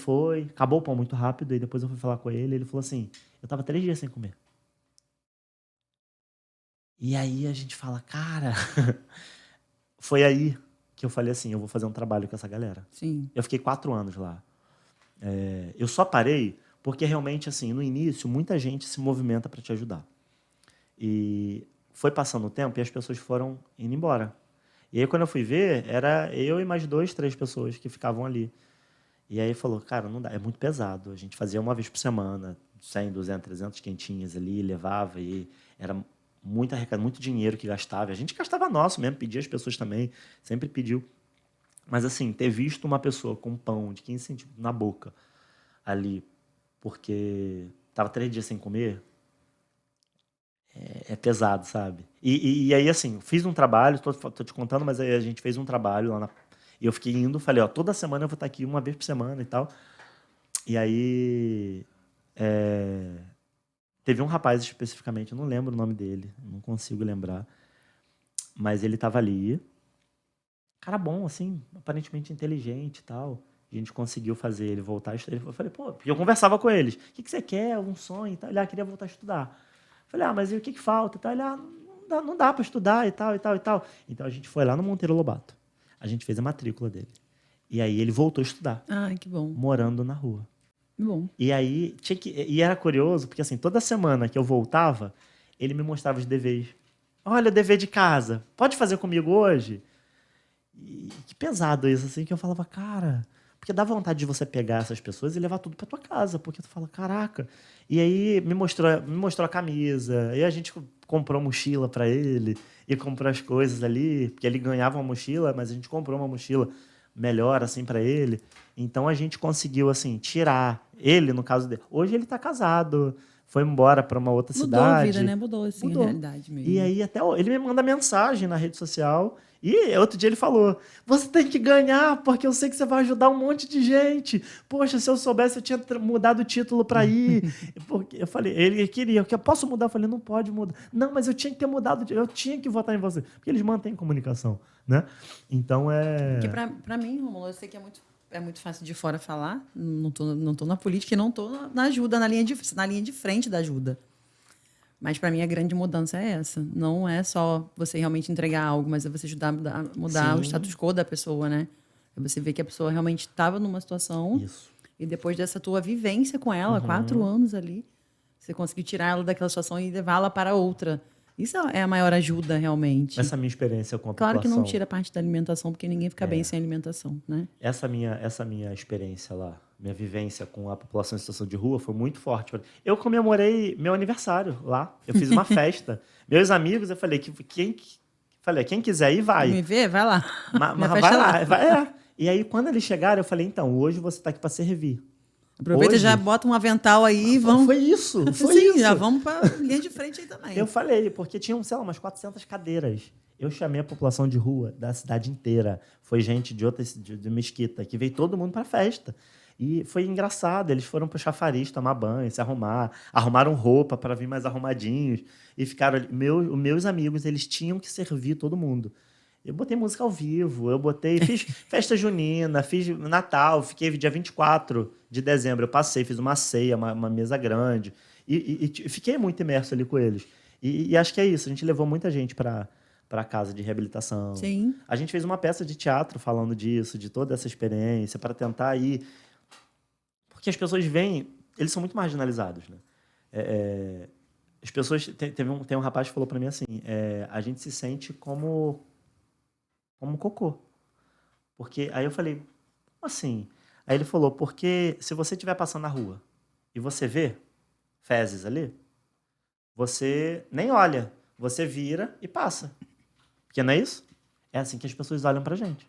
acabou o pão muito rápido, e depois eu fui falar com ele, ele falou assim, eu estava 3 dias sem comer. E aí a gente fala, cara, foi aí que eu falei assim, eu vou fazer um trabalho com essa galera. Sim. Eu fiquei 4 anos lá. Eu só parei porque realmente, assim, no início, muita gente se movimenta para te ajudar. E foi passando o tempo e as pessoas foram indo embora. E aí, quando eu fui ver, era eu e mais 2, 3 pessoas que ficavam ali. E aí falou, cara, não dá, é muito pesado. A gente fazia uma vez por semana, 100, 200, 300 quentinhas ali, levava e era muito dinheiro que gastava. A gente gastava nosso mesmo, pedia as pessoas também, sempre pediu. Mas assim, ter visto uma pessoa com pão de 15 centímetros na boca ali, porque tava 3 dias sem comer, é pesado, sabe? E aí, assim, fiz um trabalho, tô te contando, mas aí a gente fez um trabalho lá na. E eu fiquei indo, falei, ó, toda semana eu vou estar aqui uma vez por semana e tal. E aí. é, Teve um rapaz especificamente, eu não lembro o nome dele, não consigo lembrar. Mas ele tava ali. Cara bom, assim, aparentemente inteligente e tal. A gente conseguiu fazer ele voltar a estudar. Eu falei, pô, porque eu conversava com eles. O que você quer? Um sonho e tal? Ele, queria voltar a estudar. Eu falei, mas e o que falta? E tal. Ele, não dá para estudar e tal, e tal, e tal. Então a gente foi lá no Monteiro Lobato. A gente fez a matrícula dele. E aí ele voltou a estudar, Ai, que bom. morando na rua. Que bom. E aí, e era curioso, porque assim, toda semana que eu voltava, ele me mostrava os deveres. Olha, dever de casa. Pode fazer comigo hoje? E que pesado isso, assim, que eu falava, cara... Porque dá vontade de você pegar essas pessoas e levar tudo pra tua casa, porque tu fala, caraca. E aí me mostrou a camisa, e a gente comprou mochila pra ele, e comprou as coisas ali, porque ele ganhava uma mochila, mas a gente comprou uma mochila melhor, assim, pra ele. Então a gente conseguiu, assim, tirar ele, no caso dele. Hoje ele tá casado, foi embora pra uma outra Mudou a vida, cidade. né? Mudou, assim, a Mudou. realidade mesmo. E aí ele me manda mensagem na rede social. E outro dia ele falou: você tem que ganhar, porque eu sei que você vai ajudar um monte de gente. Poxa, se eu soubesse, eu tinha mudado o título para ir. Porque eu falei, ele queria, eu posso mudar? Eu falei, não pode mudar. Não, mas eu tinha que ter mudado, eu tinha que votar em você. Porque eles mantêm comunicação, né? Então Porque é. pra mim, Romulo, eu sei que é muito fácil de fora falar. Não tô na política e não tô na ajuda, na linha de frente da ajuda. Mas para mim a grande mudança é essa. Não é só você realmente entregar algo, mas é você ajudar a mudar o Sim. status quo da pessoa, né? É você ver que a pessoa realmente estava numa situação Isso. e depois dessa tua vivência com ela, 4 anos ali, você conseguir tirar ela daquela situação e levá-la para outra. Isso é a maior ajuda, realmente. Essa minha experiência com a Claro que não população. tira a parte da alimentação, porque ninguém fica bem sem alimentação, né? Essa minha experiência lá, minha vivência com a população em situação de rua foi muito forte. Eu comemorei meu aniversário lá. Eu fiz uma festa. Meus amigos, eu falei quem quiser ir, vai. Me vê? Vai lá. Mas Minha vai festa é lá. lá. Vai. E aí, quando eles chegaram, eu falei, então, hoje você tá aqui para servir. Aproveita e Hoje, já bota um avental aí e vamos. foi isso, foi Sim, isso. já vamos para linha de frente aí também. Eu falei, porque tinham, sei lá, umas 400 cadeiras. Eu chamei a população de rua da cidade inteira. Foi gente de Mesquita, que veio todo mundo pra festa. E foi engraçado, eles foram pro chafariz tomar banho, se arrumar, arrumaram roupa para vir mais arrumadinhos e ficaram ali. Meus amigos, eles tinham que servir todo mundo. Eu botei música ao vivo, fiz festa junina, fiz Natal, fiquei dia 24 de dezembro, eu passei, fiz uma ceia, uma mesa grande, e fiquei muito imerso ali com eles. E acho que é isso, a gente levou muita gente para casa de reabilitação. Sim. A gente fez uma peça de teatro falando disso, de toda essa experiência, para tentar ir... Porque as pessoas vêm, eles são muito marginalizados, né? As pessoas... Tem um rapaz que falou para mim assim, a gente se sente como cocô. Porque aí eu falei, como assim? Aí ele falou, porque se você estiver passando na rua e você vê fezes ali, você nem olha, você vira e passa. Porque não é isso? É assim que as pessoas olham pra gente.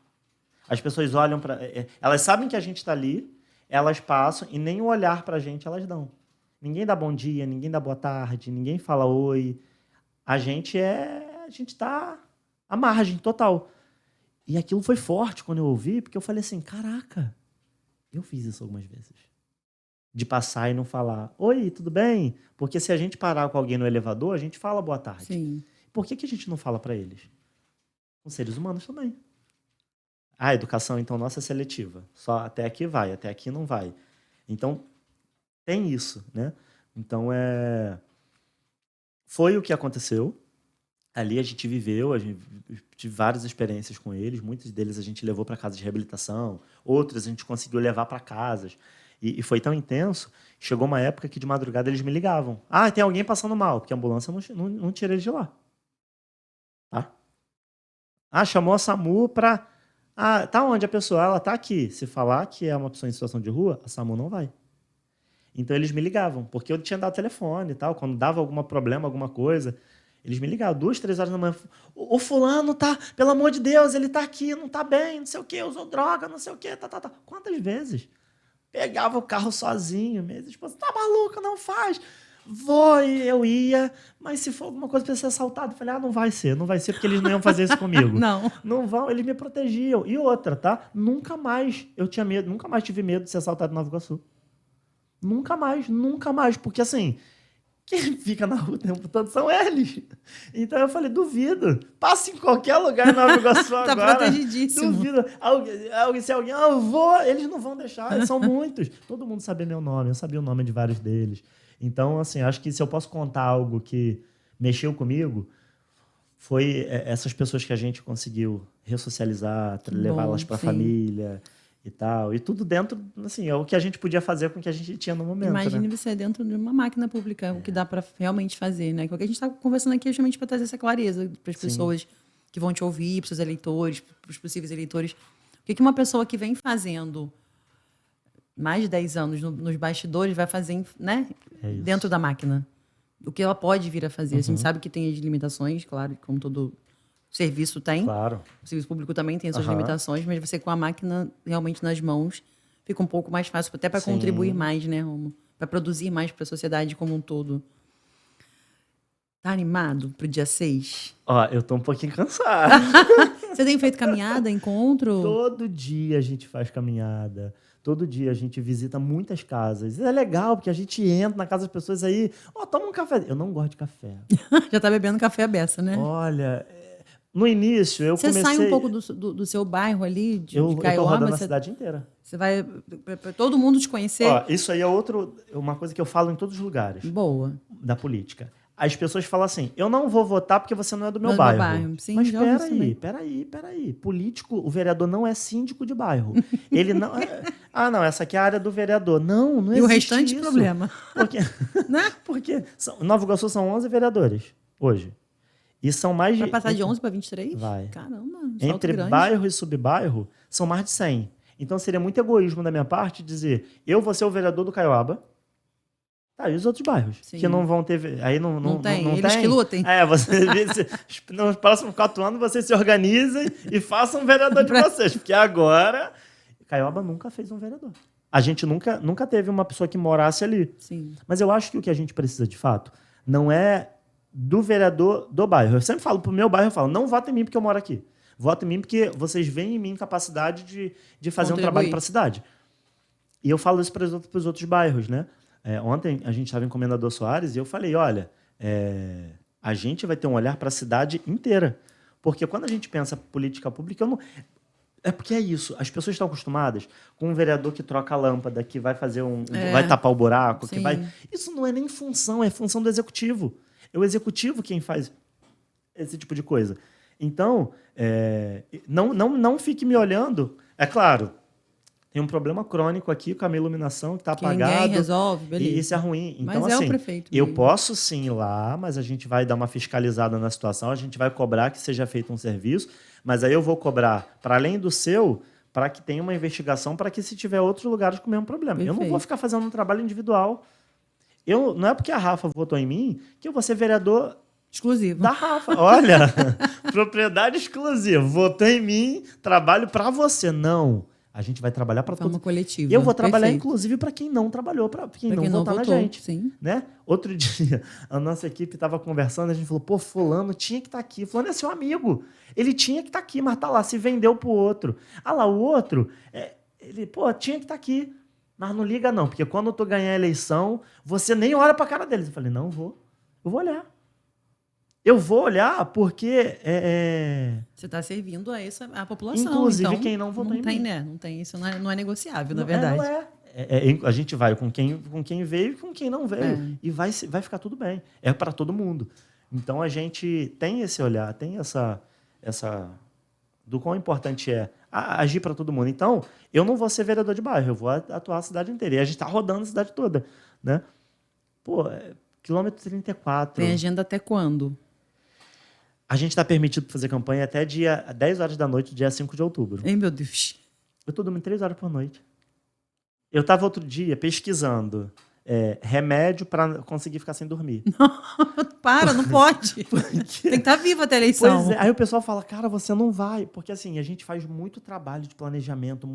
As pessoas olham pra... elas sabem que a gente tá ali, elas passam e nem o olhar pra gente elas dão. Ninguém dá bom dia, ninguém dá boa tarde, ninguém fala oi. A gente tá à margem total. E aquilo foi forte quando eu ouvi, porque eu falei assim, caraca, eu fiz isso algumas vezes. De passar e não falar, oi, tudo bem? Porque se a gente parar com alguém no elevador, a gente fala boa tarde. Sim. Por que a gente não fala para eles? Com seres humanos também. A educação, então, nossa é seletiva. Só até aqui vai, até aqui não vai. Então, tem isso, né? Então, foi o que aconteceu. Ali a gente viveu, a gente tive várias experiências com eles, muitos deles a gente levou para casa de reabilitação, outros a gente conseguiu levar para casas. E foi tão intenso, chegou uma época que de madrugada eles me ligavam. Tem alguém passando mal, porque a ambulância não tira eles de lá. Tá? Chamou a SAMU para... Ah, tá onde a pessoa? Ela tá aqui. Se falar que é uma pessoa em situação de rua, a SAMU não vai. Então eles me ligavam, porque eu tinha dado telefone e tal. Quando dava algum problema, alguma coisa, eles me ligavam 2, 3 horas da manhã. O fulano tá, pelo amor de Deus, ele tá aqui, não tá bem, não sei o quê, usou droga, não sei o quê, tá. Quantas vezes? Pegava o carro sozinho, minha esposa, tá maluca, não faz. Vou, e eu ia, mas se for alguma coisa pra ser assaltado, eu falei, não vai ser, porque eles não iam fazer isso comigo. Não. Não vão, eles me protegiam. E outra, tá? Nunca mais eu tinha medo, nunca mais tive medo de ser assaltado em Nova Iguaçu. Nunca mais, porque assim, quem fica na rua o tempo todo são eles. Então eu falei, duvido, passa em qualquer lugar em Nova Iguaçu Tá agora. protegidíssimo. Duvido. Se alguém, eu vou, eles não vão deixar, eles são muitos. Todo mundo sabia meu nome, eu sabia o nome de vários deles. Então, assim, acho que se eu posso contar algo que mexeu comigo, foi essas pessoas que a gente conseguiu ressocializar, levá-las para a família e tal. E tudo dentro, assim, é o que a gente podia fazer com o que a gente tinha no momento. Imagine né? você dentro de uma máquina pública, o que dá para realmente fazer, né? Porque a gente está conversando aqui justamente para trazer essa clareza para as pessoas que vão te ouvir, para os seus eleitores, para os possíveis eleitores. O que uma pessoa que vem fazendo mais de 10 anos nos bastidores vai fazer, né? Dentro da máquina. O que ela pode vir a fazer. A gente sabe que tem as limitações, claro, como todo serviço tem. Claro. O serviço público também tem as suas limitações, mas você com a máquina realmente nas mãos fica um pouco mais fácil, até para contribuir mais, né, Romo? Para produzir mais para a sociedade como um todo. Tá animado pro dia 6? Ó, eu tô um pouquinho cansado. Você tem feito caminhada, encontro? Todo dia a gente faz caminhada. Todo dia a gente visita muitas casas. É legal, porque a gente entra na casa das pessoas aí, toma um café. Eu não gosto de café. Já tá bebendo café à beça, né? Olha, no início eu comecei... Você sai um pouco do seu bairro ali, de Caioba? Eu tô rodando a cidade inteira. Você vai para todo mundo te conhecer? Isso aí é uma coisa que eu falo em todos os lugares. Boa. Da política. As pessoas falam assim, eu não vou votar porque você não é do meu bairro. Sim, mas peraí. Político, o vereador não é síndico de bairro. Ele não... não, essa aqui é a área do vereador. Não existe isso. E o restante problema. Porque, né? Porque Nova Iguaçu são 11 vereadores hoje. E são mais de... Vai passar de 11 para 23? Vai. Caramba, Entre grande. bairro e subbairro, são mais de 100. Então seria muito egoísmo da minha parte dizer, eu vou ser o vereador do Caioaba, e os outros bairros? Sim. Que não vão ter... Aí não tem. Não Eles tem. que lutem. Nos próximos 4 anos, vocês se organizem e façam um vereador de vocês. Porque agora... Caioaba nunca fez um vereador. A gente nunca teve uma pessoa que morasse ali. Sim. Mas eu acho que o que a gente precisa, de fato, não é do vereador do bairro. Eu sempre falo pro meu bairro, eu falo, não vota em mim porque eu moro aqui. Vota em mim porque vocês veem em mim capacidade de fazer um trabalho para a cidade. E eu falo isso para os outros bairros, né? Ontem a gente estava em Comendador Soares e eu falei, olha, a gente vai ter um olhar para a cidade inteira. Porque quando a gente pensa política pública, é porque é isso. As pessoas estão acostumadas com um vereador que troca a lâmpada, que vai fazer vai tapar o buraco, que vai... Isso não é nem função, é função do executivo. É o executivo quem faz esse tipo de coisa. Então, não fique me olhando. É claro, tem um problema crônico aqui com a minha iluminação que está apagada. Ninguém resolve, beleza. E isso é ruim. Então, mas assim, o prefeito. Eu posso sim ir lá, mas a gente vai dar uma fiscalizada na situação, a gente vai cobrar que seja feito um serviço, mas aí eu vou cobrar, para além do seu, para que tenha uma investigação, para que se tiver outros lugares com o mesmo problema. Perfeito. Eu não vou ficar fazendo um trabalho individual. Não é porque a Rafa votou em mim que eu vou ser vereador exclusivo da Rafa. Olha, propriedade exclusiva. Votou em mim, trabalho para você. Não. A gente vai trabalhar para todos. Coletiva. Eu vou trabalhar, Perfeito. Inclusive, para quem não trabalhou, para quem não votar na gente. Sim. Né? Outro dia, a nossa equipe estava conversando, a gente falou, fulano tinha que estar aqui. Fulano é seu amigo. Ele tinha que estar aqui, mas tá lá, se vendeu pro outro. Lá, o outro, ele, tinha que estar aqui. Mas não liga não, porque quando tu ganhar a eleição, você nem olha pra cara deles. Eu falei, não vou. Eu vou olhar. Eu vou olhar porque... Você está servindo a população. Inclusive então, quem não votou em mim. Né? Não tem, isso não é negociável, na verdade. Não é. A gente vai com quem veio e com quem não veio. E vai ficar tudo bem. É para todo mundo. Então a gente tem esse olhar, tem essa do quão importante é agir para todo mundo. Então, eu não vou ser vereador de bairro, eu vou atuar a cidade inteira. E a gente está rodando a cidade toda. Né? Quilômetro 34. Tem agenda até quando? A gente está permitido fazer campanha até 10 horas da noite, dia 5 de outubro. Ei, meu Deus. Eu tô dormindo 3 horas por noite. Eu tava outro dia pesquisando remédio para conseguir ficar sem dormir. Para, não pode. Tem que estar vivo até a eleição. Pois é. Aí o pessoal fala, cara, você não vai. Porque assim, a gente faz muito trabalho de planejamento,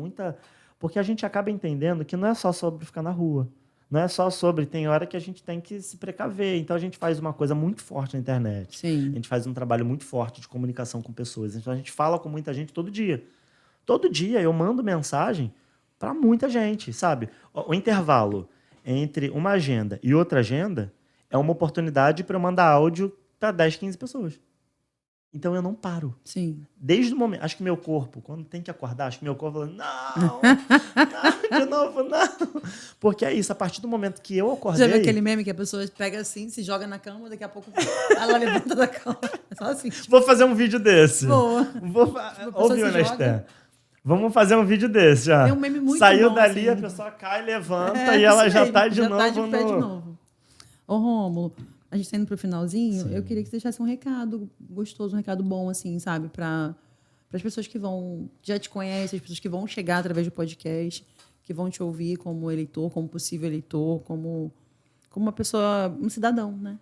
porque a gente acaba entendendo que não é só sobre ficar na rua. Não é só sobre... Tem hora que a gente tem que se precaver. Então a gente faz uma coisa muito forte na internet. Sim. A gente faz um trabalho muito forte de comunicação com pessoas. Então a gente fala com muita gente todo dia. Todo dia eu mando mensagem para muita gente, sabe? O intervalo entre uma agenda e outra agenda é uma oportunidade para eu mandar áudio para 10, 15 pessoas. Então eu não paro. Sim. Desde o momento... Acho que meu corpo, quando tem que acordar, acho que meu corpo fala, não, de novo, não. Porque é isso, a partir do momento que eu acordei... Já viu aquele meme que a pessoa pega assim, se joga na cama, daqui a pouco ela levanta da cama. É só assim. Tipo, vou fazer um vídeo desse. boa. Ouviu, Nesté? Vamos fazer um vídeo desse já. Tem um meme muito Saiu bom, dali, assim. a pessoa cai, levanta e ela já tá de novo. Já tá de pé de novo. Ô, Rômulo, a gente tá indo pro finalzinho. Sim. Eu queria que você deixasse um recado gostoso, um recado bom, assim, sabe? Para as pessoas que já te conhecem, as pessoas que vão chegar através do podcast, que vão te ouvir como eleitor, como possível eleitor, como uma pessoa, um cidadão, né?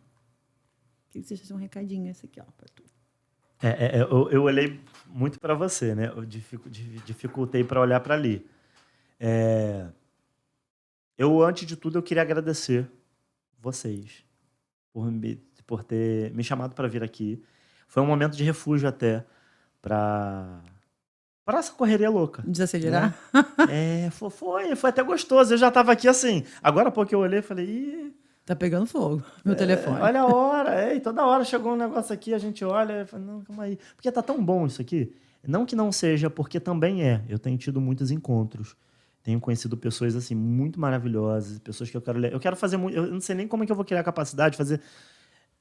Queria que você deixasse um recadinho esse aqui, ó, pra tu. Eu olhei muito para você, né? Eu dificultei para olhar para ali. Antes de tudo, eu queria agradecer vocês por ter me chamado para vir aqui. Foi um momento de refúgio até para essa correria louca. Desacelerar? Né? Foi até gostoso. Eu já estava aqui assim. Agora há pouco eu olhei e falei, ih, Tá pegando fogo, meu telefone. olha a hora. E toda hora chegou um negócio aqui, a gente olha e fala, não, calma aí. Porque tá tão bom isso aqui. Não que não seja, porque também é. Eu tenho tido muitos encontros. Tenho conhecido pessoas assim muito maravilhosas, pessoas que eu quero fazer muito. Eu não sei nem como é que eu vou criar a capacidade de fazer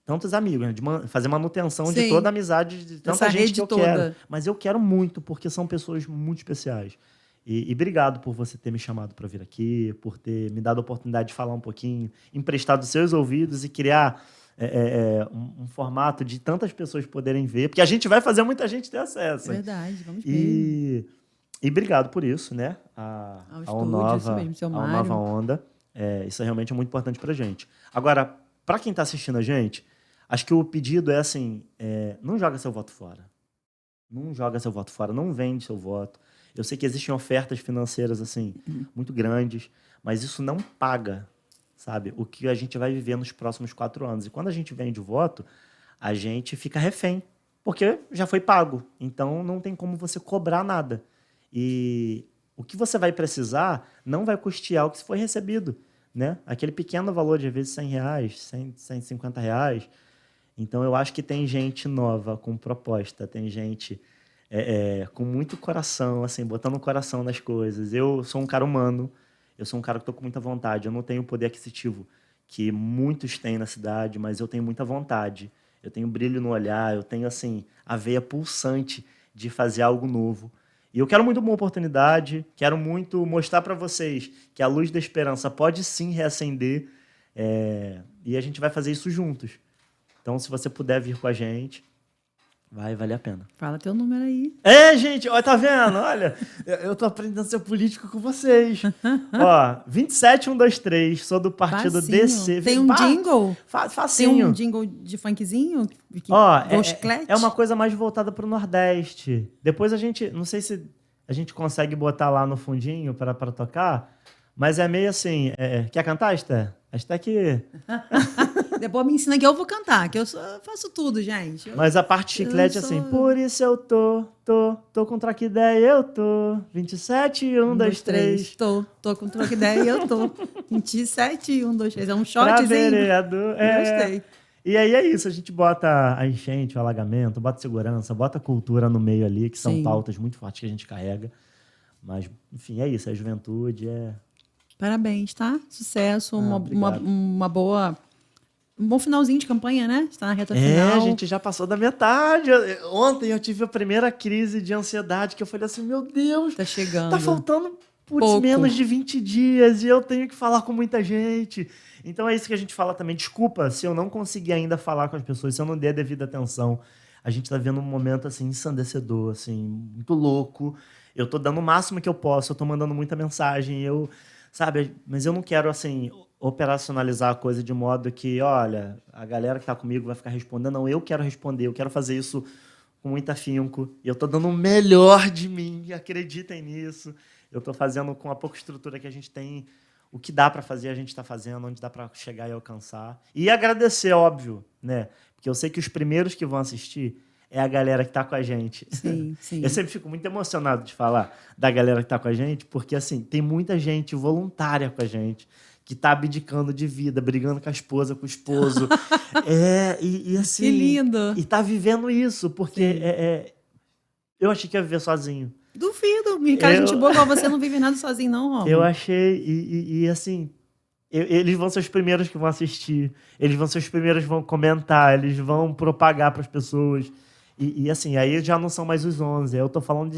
tantos amigos, né? De fazer manutenção de toda a amizade de tanta gente que eu quero. Mas eu quero muito, porque são pessoas muito especiais. E obrigado por você ter me chamado para vir aqui, por ter me dado a oportunidade de falar um pouquinho, emprestado seus ouvidos e criar um formato de tantas pessoas poderem ver, porque a gente vai fazer muita gente ter acesso. É verdade, vamos ver. E obrigado por isso, né? Ao Nova Onda. Isso é realmente muito importante pra gente. Agora, para quem tá assistindo a gente, acho que o pedido é assim, não joga seu voto fora. Não joga seu voto fora, não vende seu voto. Eu sei que existem ofertas financeiras assim muito grandes, mas isso não paga, sabe? O que a gente vai viver nos próximos 4 anos. E quando a gente vende o voto, a gente fica refém, porque já foi pago. Então não tem como você cobrar nada. E o que você vai precisar não vai custear o que foi recebido, né? Aquele pequeno valor de, às vezes, R$100, R$150. Então, eu acho que tem gente nova com proposta, tem gente com muito coração, assim, botando o coração nas coisas. Eu sou um cara humano, eu sou um cara que estou com muita vontade. Eu não tenho o poder aquisitivo que muitos têm na cidade, mas eu tenho muita vontade. Eu tenho brilho no olhar, eu tenho, assim, a veia pulsante de fazer algo novo. E eu quero muito uma oportunidade, quero muito mostrar para vocês que a luz da esperança pode sim reacender, e a gente vai fazer isso juntos. Então, se você puder vir com a gente, vai valer a pena. Fala teu número aí. Gente, ó, tá vendo? Olha, eu tô aprendendo a ser político com vocês. Ó, 27123, sou do partido Facinho. DC. Tem um jingle? Facinho. Tem um jingle de funkzinho? Ó, é uma coisa mais voltada pro Nordeste. Depois a gente, não sei se a gente consegue botar lá no fundinho para tocar, mas é meio assim, quer cantar, Esté? Esté que... Depois me ensina que eu vou cantar, que eu faço tudo, gente. Mas a parte chiclete é assim, por isso eu tô com troca ideia, eu tô 27, 1, 2, 3. Tô com troca ideia, eu tô 27, 1, 2, 3. É um Pra shotzinho. vereador. Gostei. E aí é isso, a gente bota a enchente, o alagamento, bota segurança, bota cultura no meio ali, que são pautas muito fortes que a gente carrega. Mas, enfim, é isso, a juventude Parabéns, tá? Sucesso, uma boa... Um bom finalzinho de campanha, né? Está na reta final. A gente já passou da metade. Ontem eu tive a primeira crise de ansiedade, que eu falei assim, meu Deus, tá chegando. Tá faltando menos de 20 dias e eu tenho que falar com muita gente. Então é isso que a gente fala também. Desculpa se eu não consegui ainda falar com as pessoas, se eu não der a devida atenção. A gente tá vendo um momento, assim, ensandecedor, assim, muito louco. Eu tô dando o máximo que eu posso, eu tô mandando muita mensagem, sabe? Mas eu não quero, assim, operacionalizar a coisa de modo que, olha, a galera que tá comigo vai ficar respondendo. Não, eu quero responder, eu quero fazer isso com muito afinco. E eu tô dando o melhor de mim, acreditem nisso. Eu tô fazendo com a pouca estrutura que a gente tem, o que dá para fazer, a gente está fazendo, onde dá para chegar e alcançar. E agradecer, óbvio, né? Porque eu sei que os primeiros que vão assistir é a galera que tá com a gente. Sim, sim. Eu sempre fico muito emocionado de falar da galera que tá com a gente, porque, assim, tem muita gente voluntária com a gente, que tá abdicando de vida, brigando com a esposa, com o esposo. Assim... Que lindo! E tá vivendo isso, porque eu achei que ia viver sozinho. Duvido. Cara, gente boa igual você não vive nada sozinho, não, Romulo. Eu achei, assim... Eles vão ser os primeiros que vão assistir, eles vão ser os primeiros que vão comentar, eles vão propagar para as pessoas. Assim, aí já não são mais os 11. Eu tô falando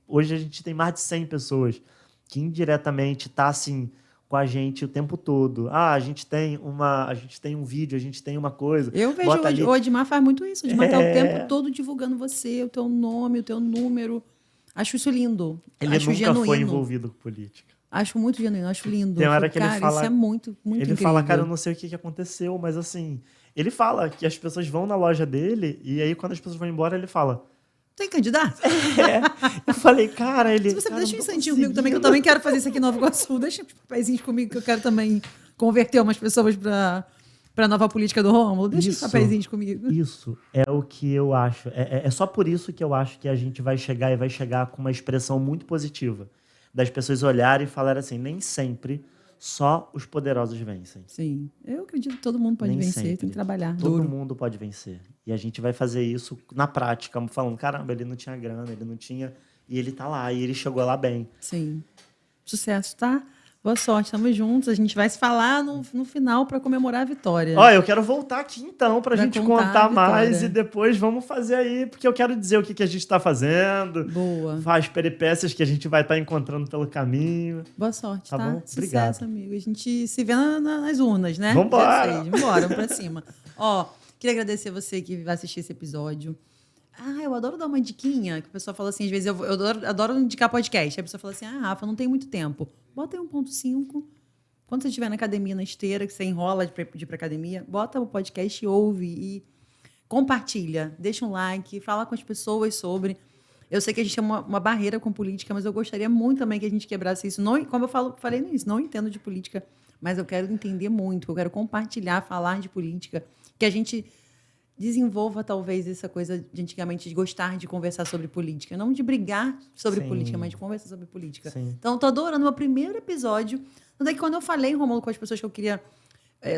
hoje a gente tem mais de 100 pessoas que indiretamente tá assim com a gente o tempo todo. A gente tem um vídeo, a gente tem uma coisa. Eu vejo o Edmar faz muito isso. O Edmar tá o tempo todo divulgando você, o teu nome, o teu número. Acho isso lindo. Ele acho nunca genuíno. foi envolvido com política. Acho muito genuíno, acho lindo. Tem hora que cara, ele fala, isso é muito, muito ele incrível. fala, cara, eu não sei o que aconteceu, mas assim, ele fala que as pessoas vão na loja dele e aí quando as pessoas vão embora, ele fala... Tem candidato? Eu falei, cara, ele... Se você cara, deixa um instantinho comigo também, que eu também quero fazer isso aqui em Nova Iguaçu. Deixa uns papeizinhos comigo que eu quero também converter umas pessoas pra nova política do Rômulo. Deixa uns papeizinhos comigo. Isso é o que eu acho. É só por isso que eu acho que a gente vai chegar com uma expressão muito positiva. Das pessoas olharem e falarem assim, nem sempre só os poderosos vencem. Sim, eu acredito que todo mundo pode vencer, sempre. tem que trabalhar Todo duro. mundo pode vencer. E a gente vai fazer isso na prática, falando, caramba, ele não tinha grana, ele não tinha... E ele tá lá, e ele chegou lá bem. Sim. Sucesso, tá? Boa sorte, estamos juntos. A gente vai se falar no final para comemorar a vitória. Olha, eu quero voltar aqui então pra gente contar mais e depois vamos fazer aí, porque eu quero dizer o que a gente está fazendo. Boa. As peripécias que a gente vai estar encontrando pelo caminho. Boa sorte, tá? Bom? Sucesso, obrigado. Amigo. A gente se vê nas urnas, né? Vambora! Vambora, vamos pra cima. Ó, queria agradecer você que vai assistir esse episódio. Eu adoro dar uma diquinha, que o pessoal fala assim, às vezes eu adoro indicar podcast. Aí a pessoa fala assim, Rafa, não tem muito tempo. Bota aí 1.5. Quando você estiver na academia, na esteira, que você enrola de ir pra academia, bota o podcast e ouve e compartilha. Deixa um like, fala com as pessoas sobre. Eu sei que a gente tem uma barreira com política, mas eu gostaria muito também que a gente quebrasse isso. Não, como eu falei no início, não entendo de política, mas eu quero entender muito, eu quero compartilhar, falar de política, que a gente desenvolva talvez essa coisa de antigamente de gostar de conversar sobre política, não de brigar sobre política, mas de conversar sobre política. Sim. Então, tô adorando o meu primeiro episódio. Tanto é que quando eu falei, Rômulo, com as pessoas que eu queria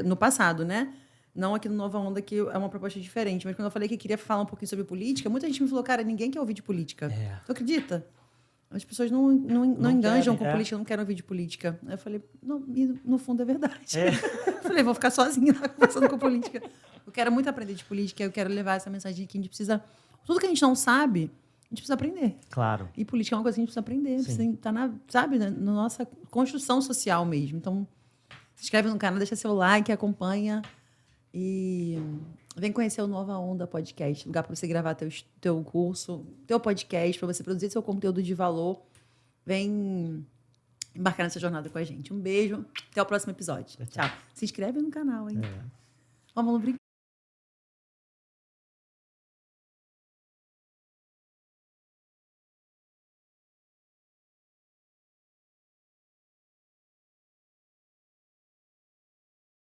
no passado, né? Não aqui no Nova Onda, que é uma proposta diferente, mas quando eu falei que queria falar um pouquinho sobre política, muita gente me falou, cara, ninguém quer ouvir de política. Tu acredita? As pessoas não enganjam com política, não querem ouvir de política. Aí eu falei, não, no fundo é verdade. Eu falei, vou ficar sozinha lá conversando com política. Eu quero muito aprender de política, eu quero levar essa mensagem de que a gente precisa... Tudo que a gente não sabe, a gente precisa aprender. Claro. E política é uma coisa que a gente precisa aprender. Precisa estar na nossa construção social mesmo. Então, se inscreve no canal, deixa seu like, acompanha. E vem conhecer o Nova Onda Podcast, lugar para você gravar teu curso, teu podcast, para você produzir seu conteúdo de valor. Vem embarcar nessa jornada com a gente. Um beijo, até o próximo episódio. Tchau. Se inscreve no canal, hein? Vamos, obrigada.